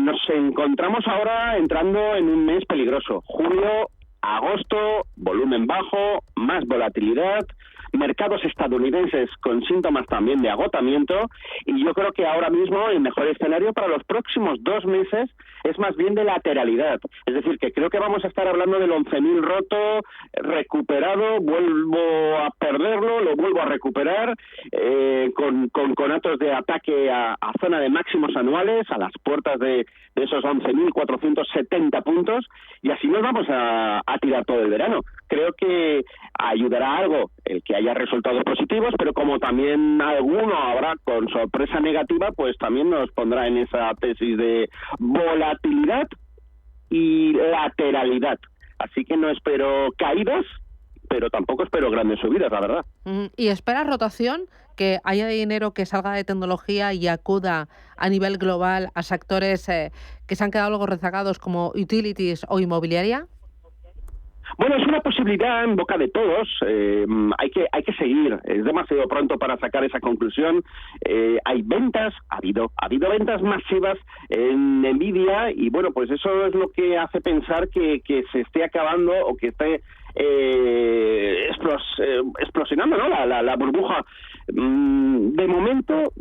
Nos encontramos ahora entrando en un mes peligroso. Julio, agosto, volumen bajo, más volatilidad, mercados estadounidenses con síntomas también de agotamiento y yo creo que ahora mismo el mejor escenario para los próximos 2 meses es más bien de lateralidad. Es decir, que creo que vamos a estar hablando del 11.000 roto, recuperado, vuelvo a perderlo, lo vuelvo a recuperar, con conatos de ataque a zona de máximos anuales, a las puertas de esos 11.470 puntos, y así nos vamos a tirar todo el verano. Creo que ayudará algo el que haya resultados positivos, pero como también alguno habrá con sorpresa negativa, pues también nos pondrá en esa tesis de volatilidad y lateralidad. Así que no espero caídas, pero tampoco espero grandes subidas, la verdad. ¿Y esperas rotación? Que haya dinero que salga de tecnología y acuda a nivel global a sectores que se han quedado algo rezagados como utilities o inmobiliaria. Bueno, es una posibilidad en boca de todos. Hay que seguir. Es demasiado pronto para sacar esa conclusión. Hay ventas, ha habido ventas masivas en Nvidia y bueno, pues eso es lo que hace pensar que se esté acabando o que esté explosionando, ¿no? La burbuja. De momento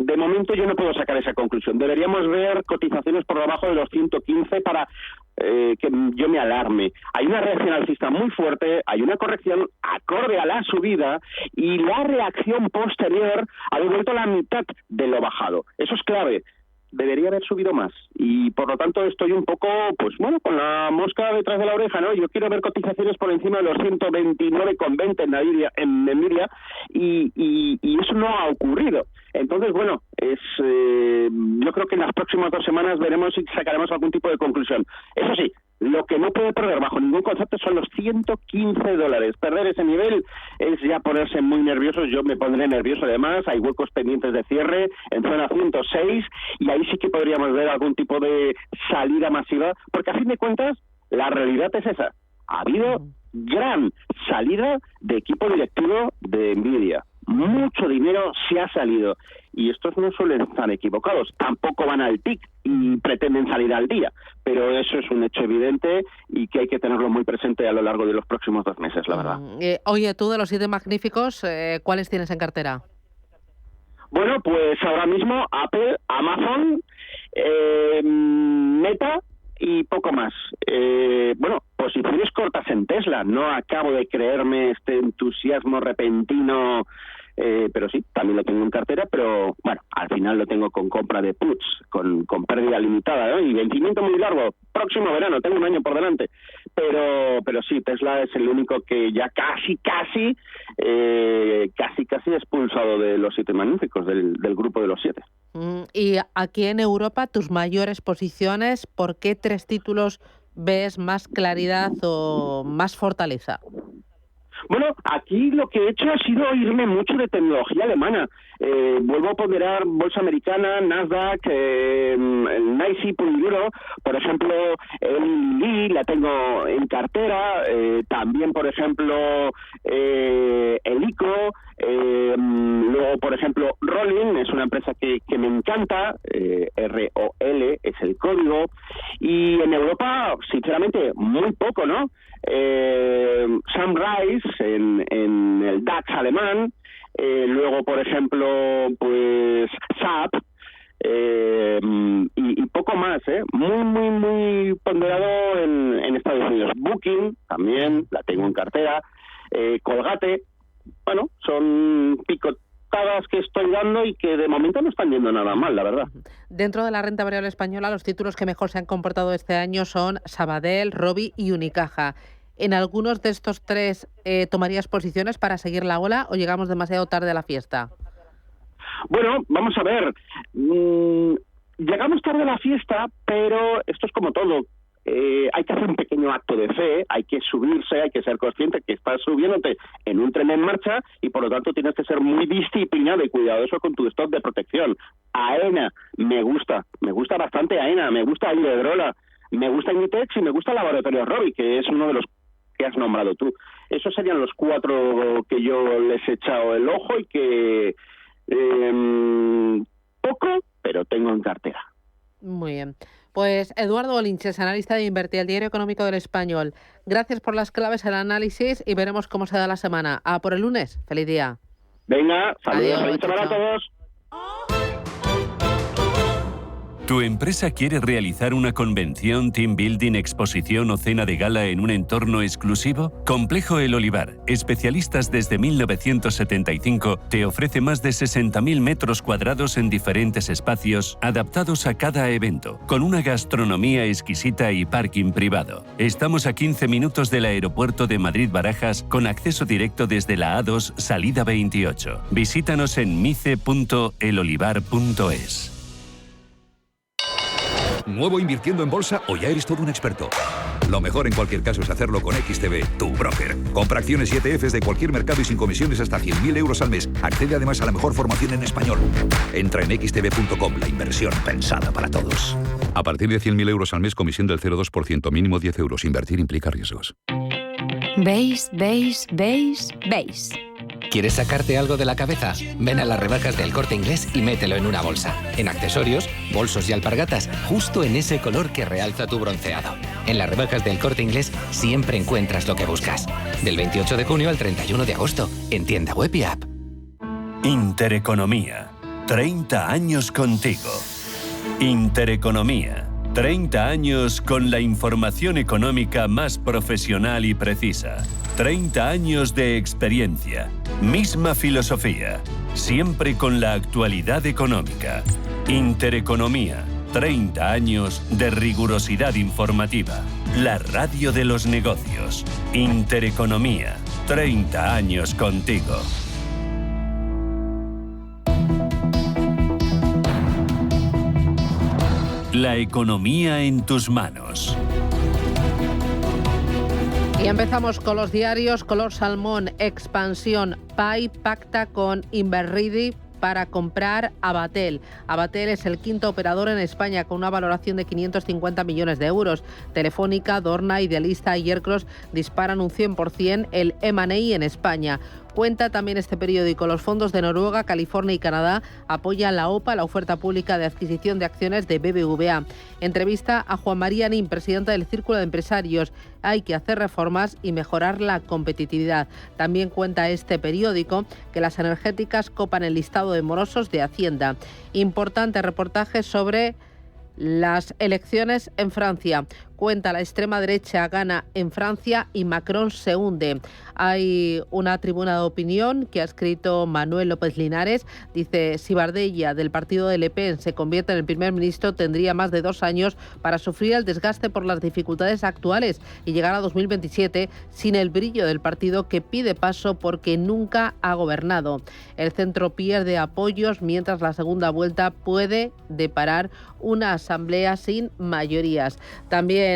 yo no puedo sacar esa conclusión. Deberíamos ver cotizaciones por debajo de los 115 para que yo me alarme. Hay una reacción alcista muy fuerte, hay una corrección acorde a la subida y la reacción posterior ha devuelto la mitad de lo bajado. Eso es clave. Debería haber subido más y por lo tanto estoy un poco, pues bueno, con la mosca detrás de la oreja, ¿no? Yo quiero ver cotizaciones por encima de los 129,20 en Nvidia y eso no ha ocurrido. Entonces, bueno, yo creo que en las próximas 2 semanas veremos si sacaremos algún tipo de conclusión. Eso sí, lo que no puede perder bajo ningún concepto son los $115. Perder ese nivel es ya ponerse muy nervioso. Yo me pondré nervioso además. Hay huecos pendientes de cierre en zona 106 y ahí sí que podríamos ver algún tipo de salida masiva, porque a fin de cuentas la realidad es esa. Ha habido gran salida de equipo directivo de Nvidia. Mucho dinero se ha salido y estos no suelen estar equivocados, tampoco van al TIC y pretenden salir al día, pero eso es un hecho evidente y que hay que tenerlo muy presente a lo largo de los próximos 2 meses, la verdad. Oye, tú de los 7 magníficos, ¿cuáles tienes en cartera? Bueno, pues ahora mismo Apple, Amazon, Meta y poco más. Bueno, posiciones cortas en Tesla. No acabo de creerme este entusiasmo repentino, pero sí, también lo tengo en cartera, pero bueno, al final lo tengo con compra de puts, con pérdida limitada, ¿no? Y vencimiento muy largo, próximo verano, tengo un año por delante. Pero sí, Tesla es el único que ya casi expulsado de los 7 magníficos, del grupo de los 7. Y aquí en Europa, tus mayores posiciones, ¿por qué 3 títulos ves más claridad o más fortaleza? Bueno, aquí lo que he hecho ha sido irme mucho de tecnología alemana. Vuelvo a ponderar bolsa americana, Nasdaq, el NYSE puro y duro. Por ejemplo, el Lilly la tengo en cartera. También, por ejemplo, el ICO. Luego, por ejemplo, Rolling es una empresa que me encanta. ROL es el código. Y en Europa, sinceramente, muy poco, ¿no? Sunrise en el DAX alemán, luego por ejemplo pues SAP y poco más, muy ponderado en Estados Unidos. Booking también la tengo en cartera, Colgate, bueno, son picotadas que estoy dando y que de momento no están yendo nada mal, la verdad. Dentro de la renta variable española, los títulos que mejor se han comportado este año son Sabadell, Robi y Unicaja. ¿En algunos de estos 3 tomarías posiciones para seguir la ola o llegamos demasiado tarde a la fiesta? Bueno, vamos a ver. Llegamos tarde a la fiesta, pero esto es como todo. Hay que hacer un pequeño acto de fe, hay que subirse, hay que ser consciente que estás subiéndote en un tren en marcha y por lo tanto tienes que ser muy disciplinado y cuidadoso con tu stock de protección. AENA, me gusta bastante AENA, me gusta Iberdrola, me gusta Inditex y me gusta Laboratorios Robi, que es uno de los que has nombrado tú. Esos serían los 4 que yo les he echado el ojo y que poco, pero tengo en cartera. Muy bien. Pues Eduardo Olinches, analista de Invertir, el Diario Económico del Español. Gracias por las claves, el análisis y veremos cómo se da la semana. A por el lunes. Feliz día. Venga, saludos, feliz semana a todos. ¿Tu empresa quiere realizar una convención, team building, exposición o cena de gala en un entorno exclusivo? Complejo El Olivar, especialistas desde 1975, te ofrece más de 60.000 metros cuadrados en diferentes espacios adaptados a cada evento, con una gastronomía exquisita y parking privado. Estamos a 15 minutos del aeropuerto de Madrid-Barajas con acceso directo desde la A2, salida 28. Visítanos en mice.elolivar.es. ¿Nuevo invirtiendo en bolsa o ya eres todo un experto? Lo mejor en cualquier caso es hacerlo con XTB, tu broker. Compra acciones y ETFs de cualquier mercado y sin comisiones hasta 100.000 euros al mes. Accede además a la mejor formación en español. Entra en xtb.com, la inversión pensada para todos. A partir de 100.000 euros al mes, comisión del 0,2%, mínimo 10 euros. Invertir implica riesgos. ¿Veis? ¿Quieres sacarte algo de la cabeza? Ven a las rebajas del Corte Inglés y mételo en una bolsa. En accesorios, bolsos y alpargatas, justo en ese color que realza tu bronceado. En las rebajas del Corte Inglés siempre encuentras lo que buscas. Del 28 de junio al 31 de agosto, en tienda web y app. Intereconomía. 30 años contigo. Intereconomía. 30 años con la información económica más profesional y precisa. 30 años de experiencia. Misma filosofía. Siempre con la actualidad económica. Intereconomía. 30 años de rigurosidad informativa. La radio de los negocios. Intereconomía. 30 años contigo. La economía en tus manos. Y empezamos con los diarios. Color salmón, expansión. PAI pacta con Inverridi para comprar Abatel. Abatel es el quinto operador en España con una valoración de 550 millones de euros. Telefónica, Dorna, Idealista y Aircross disparan un 100% el M&A en España. Cuenta también este periódico, los fondos de Noruega, California y Canadá apoyan la OPA, la oferta pública de adquisición de acciones de BBVA. Entrevista a Juan María Nin, presidenta del Círculo de Empresarios. Hay que hacer reformas y mejorar la competitividad. También cuenta este periódico que las energéticas copan el listado de morosos de Hacienda. Importante reportaje sobre las elecciones en Francia. Cuenta, la extrema derecha gana en Francia y Macron se hunde. Hay una tribuna de opinión que ha escrito Manuel López Linares. Dice, si Bardella, del partido de Le Pen, se convierte en el primer ministro, tendría más de 2 años para sufrir el desgaste por las dificultades actuales y llegar a 2027 sin el brillo del partido que pide paso porque nunca ha gobernado. El centro pierde apoyos mientras la segunda vuelta puede deparar una asamblea sin mayorías. También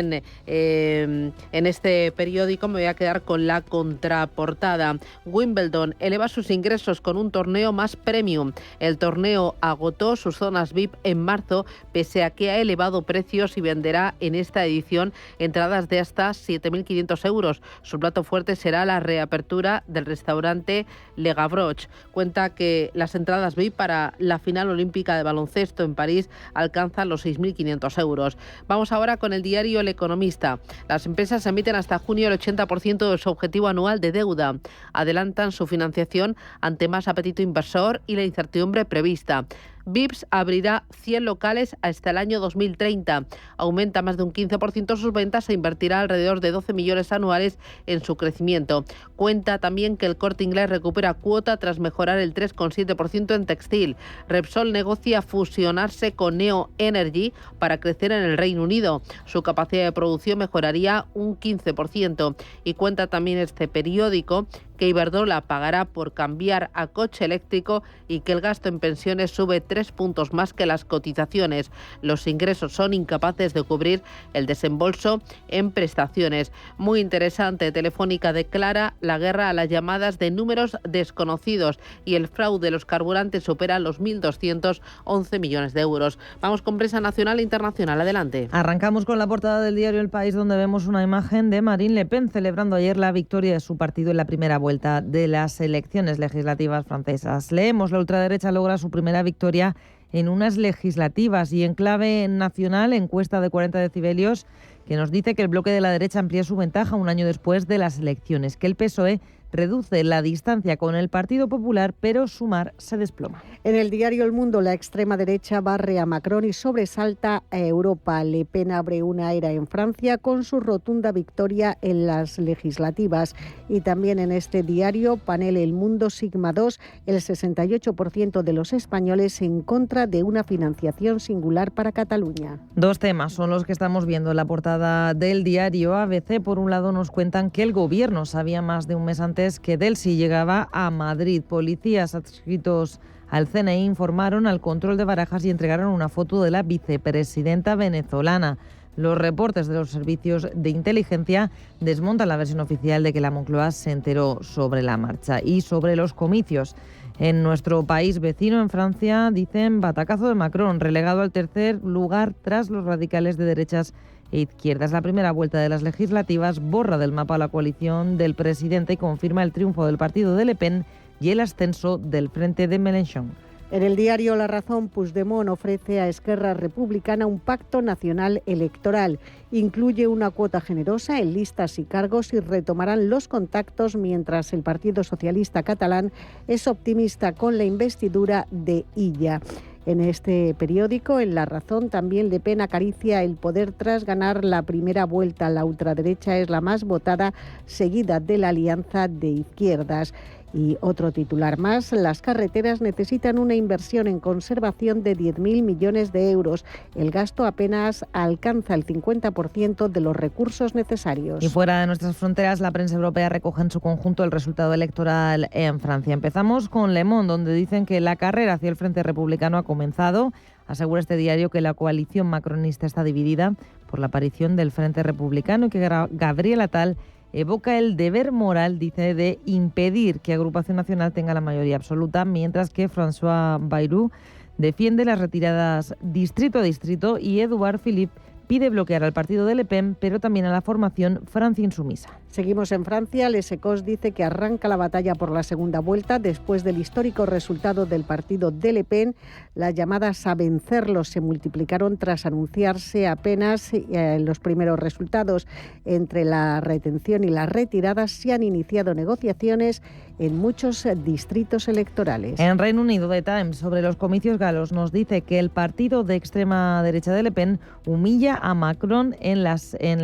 en este periódico me voy a quedar con la contraportada. Wimbledon eleva sus ingresos con un torneo más premium. El torneo agotó sus zonas VIP en marzo, pese a que ha elevado precios y venderá en esta edición entradas de hasta 7.500 euros. Su plato fuerte será la reapertura del restaurante Le Gavroche. Cuenta que las entradas VIP para la final olímpica de baloncesto en París alcanzan los 6.500 euros. Vamos ahora con el diario El Economista. Las empresas emiten hasta junio el 80% de su objetivo anual de deuda. Adelantan su financiación ante más apetito inversor y la incertidumbre prevista. Vips abrirá 100 locales hasta el año 2030. Aumenta más de un 15% sus ventas e invertirá alrededor de 12 millones anuales en su crecimiento. Cuenta también que el Corte Inglés recupera cuota tras mejorar el 3,7% en textil. Repsol negocia fusionarse con Neo Energy para crecer en el Reino Unido. Su capacidad de producción mejoraría un 15%. Y cuenta también este periódico que Iberdrola pagará por cambiar a coche eléctrico y que el gasto en pensiones sube 3 puntos más que las cotizaciones. Los ingresos son incapaces de cubrir el desembolso en prestaciones. Muy interesante, Telefónica declara la guerra a las llamadas de números desconocidos y el fraude de los carburantes supera los 1.211 millones de euros. Vamos con prensa nacional e internacional. Adelante. Arrancamos con la portada del diario El País, donde vemos una imagen de Marine Le Pen celebrando ayer la victoria de su partido en la primera vuelta de las elecciones legislativas francesas. Leemos, la ultraderecha logra su primera victoria en unas legislativas y en clave nacional, encuesta de 40 decibelios que nos dice que el bloque de la derecha amplía su ventaja un año después de las elecciones, que el PSOE reduce la distancia con el Partido Popular, pero Sumar se desploma. En el diario El Mundo, la extrema derecha barre a Macron y sobresalta a Europa. Le Pen abre una era en Francia con su rotunda victoria en las legislativas. Y también en este diario, panel El Mundo Sigma 2, el 68% de los españoles en contra de una financiación singular para Cataluña. 2 temas son los que estamos viendo en la portada del diario ABC. Por un lado, nos cuentan que el gobierno sabía más de un mes antes que Delsi llegaba a Madrid. Policías adscritos al CNI informaron al control de Barajas y entregaron una foto de la vicepresidenta venezolana. Los reportes de los servicios de inteligencia desmontan la versión oficial de que la Moncloa se enteró sobre la marcha. Y sobre los comicios en nuestro país vecino, en Francia, dicen batacazo de Macron, relegado al tercer lugar tras los radicales de derechas e izquierdas. La primera vuelta de las legislativas borra del mapa la coalición del presidente y confirma el triunfo del partido de Le Pen, y el ascenso del Frente de Mélenchon. En el diario La Razón, Puigdemont ofrece a Esquerra Republicana un pacto nacional electoral. Incluye una cuota generosa en listas y cargos y retomarán los contactos, mientras el Partido Socialista catalán es optimista con la investidura de Illa. En este periódico, en La Razón, también Le Pen acaricia el poder tras ganar la primera vuelta. La ultraderecha es la más votada, seguida de la Alianza de Izquierdas. Y otro titular más, las carreteras necesitan una inversión en conservación de 10.000 millones de euros. El gasto apenas alcanza el 50% de los recursos necesarios. Y fuera de nuestras fronteras, la prensa europea recoge en su conjunto el resultado electoral en Francia. Empezamos con Le Monde, donde dicen que la carrera hacia el Frente Republicano ha comenzado. Asegura este diario que la coalición macronista está dividida por la aparición del Frente Republicano y que Gabriel Attal evoca el deber moral, dice, de impedir que Agrupación Nacional tenga la mayoría absoluta, mientras que François Bayrou defiende las retiradas distrito a distrito y Édouard Philippe pide bloquear al partido de Le Pen, pero también a la formación Francia Insumisa. Seguimos en Francia. Les Echos dice que arranca la batalla por la segunda vuelta después del histórico resultado del partido de Le Pen. Las llamadas a vencerlos se multiplicaron tras anunciarse apenas los primeros resultados. Entre la retención y las retiradas se han iniciado negociaciones en muchos distritos electorales. En Reino Unido, The Times, sobre los comicios galos, nos dice que el partido de extrema derecha de Le Pen humilla a Macron en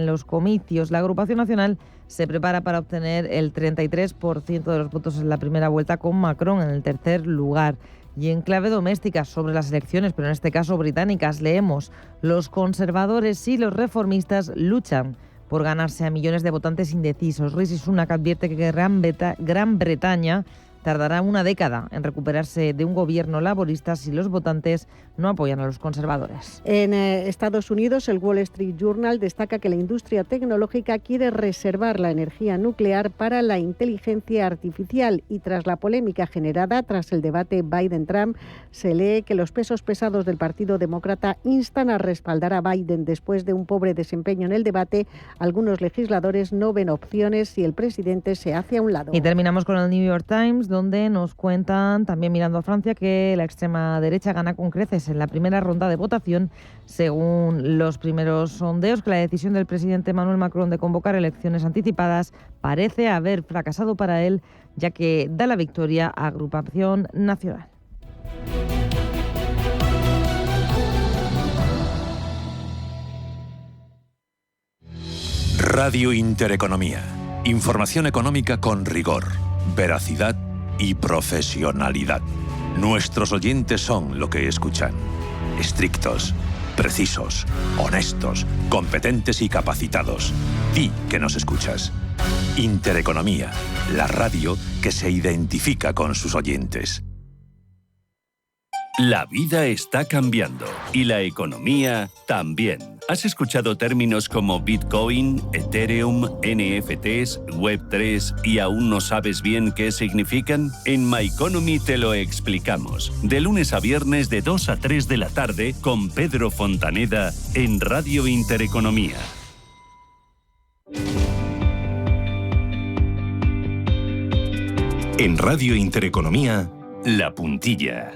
los comicios. La Agrupación Nacional se prepara para obtener el 33% de los votos en la primera vuelta, con Macron en el tercer lugar. Y en clave doméstica, sobre las elecciones, pero en este caso británicas, leemos: los conservadores y los reformistas luchan por ganarse a millones de votantes indecisos. Rishi Sunak advierte que Gran Bretaña tardará una década en recuperarse de un gobierno laborista si los votantes no apoyan a los conservadores. En Estados Unidos, el Wall Street Journal destaca que la industria tecnológica quiere reservar la energía nuclear para la inteligencia artificial, y tras la polémica generada tras el debate Biden-Trump, se lee que los pesos pesados del Partido Demócrata instan a respaldar a Biden después de un pobre desempeño en el debate. Algunos legisladores no ven opciones si el presidente se hace a un lado. Y terminamos con el New York Times, donde nos cuentan, también mirando a Francia, que la extrema derecha gana con creces en la primera ronda de votación, según los primeros sondeos, que la decisión del presidente Emmanuel Macron de convocar elecciones anticipadas parece haber fracasado para él, ya que da la victoria a Agrupación Nacional. Radio Intereconomía. Información económica con rigor, veracidad y profesionalidad. Nuestros oyentes son lo que escuchan. Estrictos, precisos, honestos, competentes y capacitados. Di que nos escuchas. Intereconomía, la radio que se identifica con sus oyentes. La vida está cambiando y la economía también. ¿Has escuchado términos como Bitcoin, Ethereum, NFTs, Web3 y aún no sabes bien qué significan? En My Economy te lo explicamos. De lunes a viernes de 2 a 3 de la tarde con Pedro Fontaneda en Radio Intereconomía. En Radio Intereconomía, La Puntilla.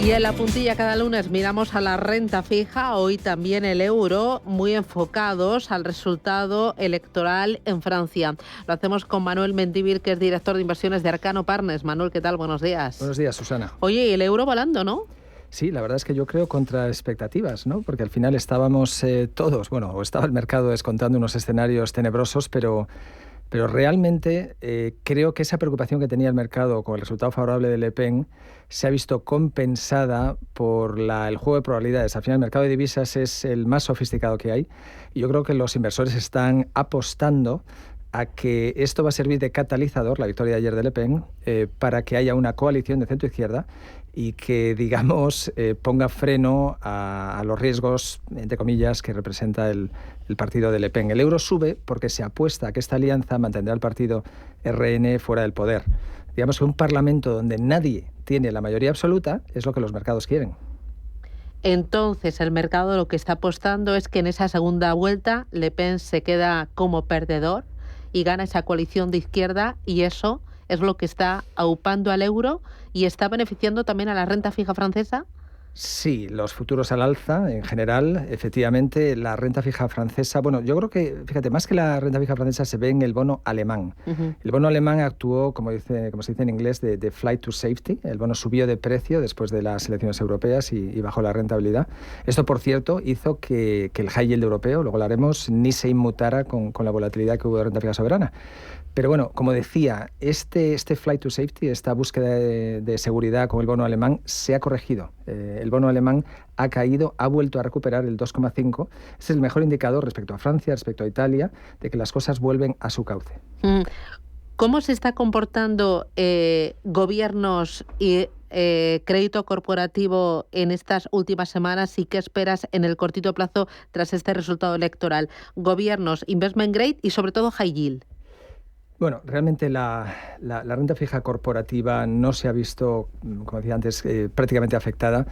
Y en La Puntilla cada lunes miramos a la renta fija, hoy también el euro, muy enfocados al resultado electoral en Francia. Lo hacemos con Manuel Mendívil, que es director de inversiones de Arcano Partners. Manuel, ¿qué tal? Buenos días. Buenos días, Susana. Oye, ¿y el euro volando, no? Sí, la verdad es que yo creo contra expectativas, ¿no? Porque al final estábamos todos, o estaba el mercado descontando unos escenarios tenebrosos, pero realmente creo que esa preocupación que tenía el mercado con el resultado favorable de Le Pen se ha visto compensada por el juego de probabilidades. Al final el mercado de divisas es el más sofisticado que hay y yo creo que los inversores están apostando a que esto va a servir de catalizador, la victoria de ayer de Le Pen, para que haya una coalición de centro-izquierda y que, digamos, ponga freno a los riesgos, entre comillas, que representa el partido de Le Pen. El euro sube porque se apuesta a que esta alianza mantendrá el partido RN fuera del poder. Digamos que un parlamento donde nadie tiene la mayoría absoluta es lo que los mercados quieren. Entonces, el mercado lo que está apostando es que en esa segunda vuelta Le Pen se queda como perdedor y gana esa coalición de izquierda, y eso es lo que está aupando al euro y está beneficiando también a la renta fija francesa. Sí, los futuros al alza en general, efectivamente, la renta fija francesa, bueno, yo creo que, fíjate, más que la renta fija francesa se ve en el bono alemán. El bono alemán actuó, como se dice en inglés, de flight to safety. El bono subió de precio después de las elecciones europeas y bajó la rentabilidad. Esto, por cierto, hizo que el high yield europeo, luego lo haremos, ni se inmutara con la volatilidad que hubo de renta fija soberana. Pero bueno, como decía, este flight to safety, esta búsqueda de seguridad con el bono alemán, se ha corregido. El bono alemán ha caído, ha vuelto a recuperar el 2,5. Es el mejor indicador respecto a Francia, respecto a Italia, de que las cosas vuelven a su cauce. ¿Cómo se está comportando gobiernos y crédito corporativo en estas últimas semanas y qué esperas en el cortito plazo tras este resultado electoral? Gobiernos, investment grade y sobre todo high yield. Bueno, realmente la renta fija corporativa no se ha visto, como decía antes, prácticamente afectada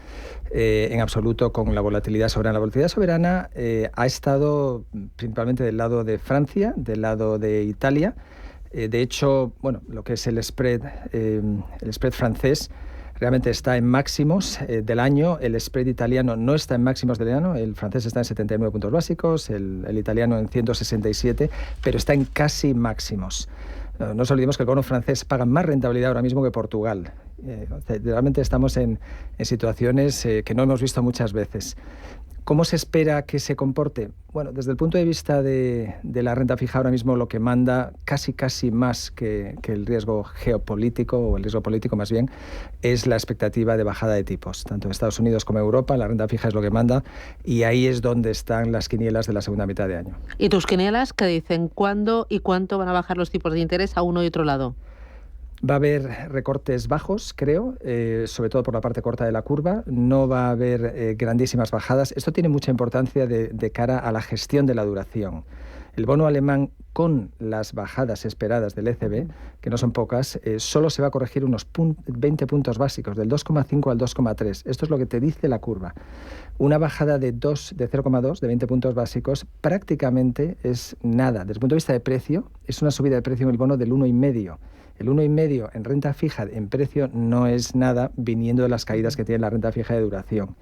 en absoluto con la volatilidad soberana. La volatilidad soberana ha estado principalmente del lado de Francia, del lado de Italia. De hecho, bueno, lo que es el spread francés realmente está en máximos del año. El spread italiano no está en máximos del año. El francés está en 79 puntos básicos, el italiano en 167, pero está en casi máximos. No nos olvidemos que el bono francés paga más rentabilidad ahora mismo que Portugal. Realmente estamos en situaciones que no hemos visto muchas veces. ¿Cómo se espera que se comporte? Bueno, desde el punto de vista de la renta fija, ahora mismo lo que manda casi más que el riesgo geopolítico, o el riesgo político más bien, es la expectativa de bajada de tipos. Tanto en Estados Unidos como en Europa, la renta fija es lo que manda, y ahí es donde están las quinielas de la segunda mitad de año. ¿Y tus quinielas que dicen cuándo y cuánto van a bajar los tipos de interés a uno y otro lado? Va a haber recortes bajos, creo, sobre todo por la parte corta de la curva. No va a haber grandísimas bajadas. Esto tiene mucha importancia de cara a la gestión de la duración. El bono alemán, con las bajadas esperadas del ECB, que no son pocas, solo se va a corregir unos 20 puntos básicos, del 2,5 al 2,3. Esto es lo que te dice la curva. Una bajada de 0,2, de 20 puntos básicos, prácticamente es nada. Desde el punto de vista de precio, es una subida de precio en el bono del 1,5. El 1,5 en renta fija en precio no es nada, viniendo de las caídas que tiene la renta fija de duración.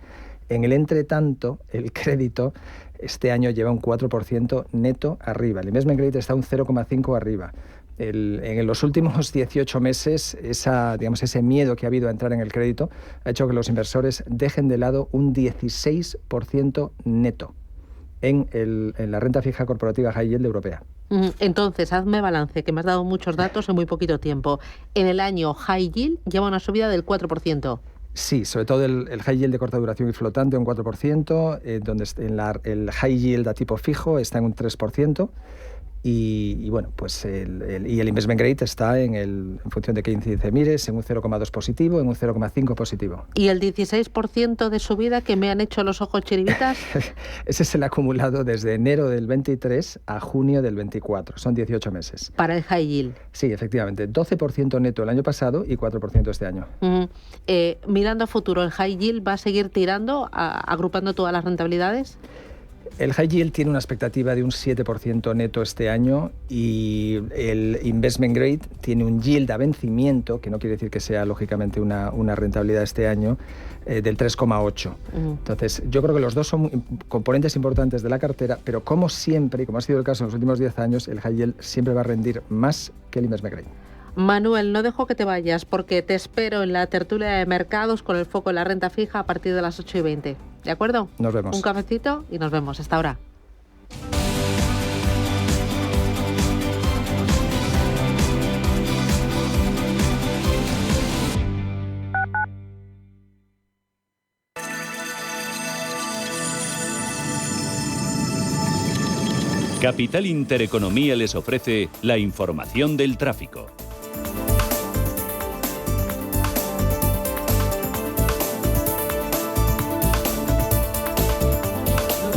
En el entretanto, el crédito este año lleva un 4% neto arriba. El investment grade está un 0,5 arriba. En los últimos 18 meses, ese miedo que ha habido a entrar en el crédito ha hecho que los inversores dejen de lado un 16% neto en la renta fija corporativa high yield europea. Entonces, hazme balance, que me has dado muchos datos en muy poquito tiempo. En el año high yield lleva una subida del 4%. Sí, sobre todo el high yield de corta duración y flotante un 4%, donde el high yield a tipo fijo está en un 3%. Y bueno, pues el investment grade está en función de qué índice mires, en un 0,2 positivo, en un 0,5 positivo. ¿Y el 16% de subida que me han hecho los ojos chiribitas? Ese es el acumulado desde enero del 23 a junio del 24. Son 18 meses. Para el high yield. Sí, efectivamente. 12% neto el año pasado y 4% este año. Mirando a futuro, ¿el high yield va a seguir tirando, agrupando todas las rentabilidades? El high yield tiene una expectativa de un 7% neto este año y el investment grade tiene un yield a vencimiento, que no quiere decir que sea lógicamente una rentabilidad este año, del 3,8. Entonces, yo creo que los dos son componentes importantes de la cartera, pero como siempre, y como ha sido el caso en los últimos 10 años, el high yield siempre va a rendir más que el investment grade. Manuel, no dejo que te vayas porque te espero en la tertulia de mercados con el foco en la renta fija a partir de las 8:20. ¿De acuerdo? Nos vemos. Un cafecito y nos vemos. Hasta ahora. Capital Intereconomía les ofrece la información del tráfico.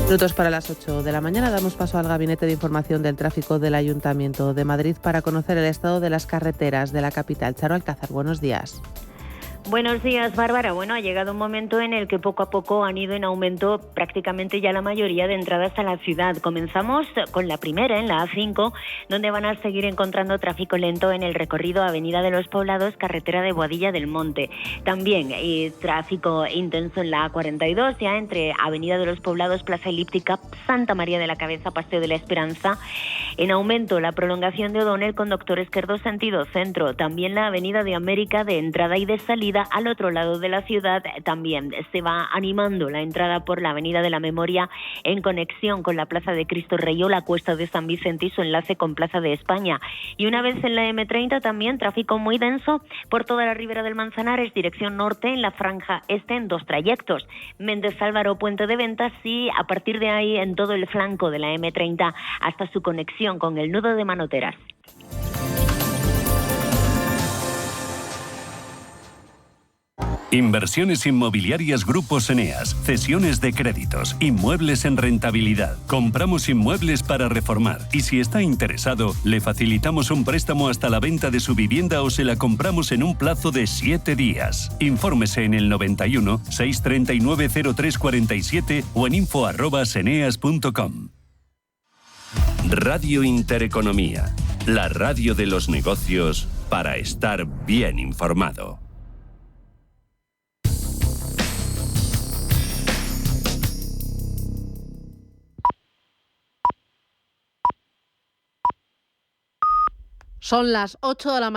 Minutos para las 8 de la mañana damos paso al Gabinete de Información del Tráfico del Ayuntamiento de Madrid para conocer el estado de las carreteras de la capital. Charo Alcázar, buenos días. Buenos días, Bárbara. Bueno, ha llegado un momento en el que poco a poco han ido en aumento prácticamente ya la mayoría de entradas a la ciudad. Comenzamos con la primera, en la A5, donde van a seguir encontrando tráfico lento en el recorrido Avenida de los Poblados, carretera de Boadilla del Monte. También tráfico intenso en la A42, ya entre Avenida de los Poblados, Plaza Elíptica, Santa María de la Cabeza, Paseo de la Esperanza. En aumento la prolongación de O'Donnell con Doctor Esquerdo sentido centro. También la Avenida de América de entrada y de salida al otro lado de la ciudad. También se va animando la entrada por la Avenida de la Memoria en conexión con la Plaza de Cristo Rey o la Cuesta de San Vicente y su enlace con Plaza de España. Y una vez en la M30 también tráfico muy denso por toda la Ribera del Manzanares, dirección norte en la franja este en 2 trayectos. Méndez Álvaro, Puente de Ventas y a partir de ahí en todo el flanco de la M30 hasta su conexión con el nudo de Manoteras. Inversiones inmobiliarias Grupos Eneas, cesiones de créditos, inmuebles en rentabilidad. Compramos inmuebles para reformar y si está interesado, le facilitamos un préstamo hasta la venta de su vivienda o se la compramos en un plazo de 7 días. Infórmese en el 91 639 0347 o en info@eneas.com. Radio Intereconomía, la radio de los negocios para estar bien informado. Son las 8 de la mañana.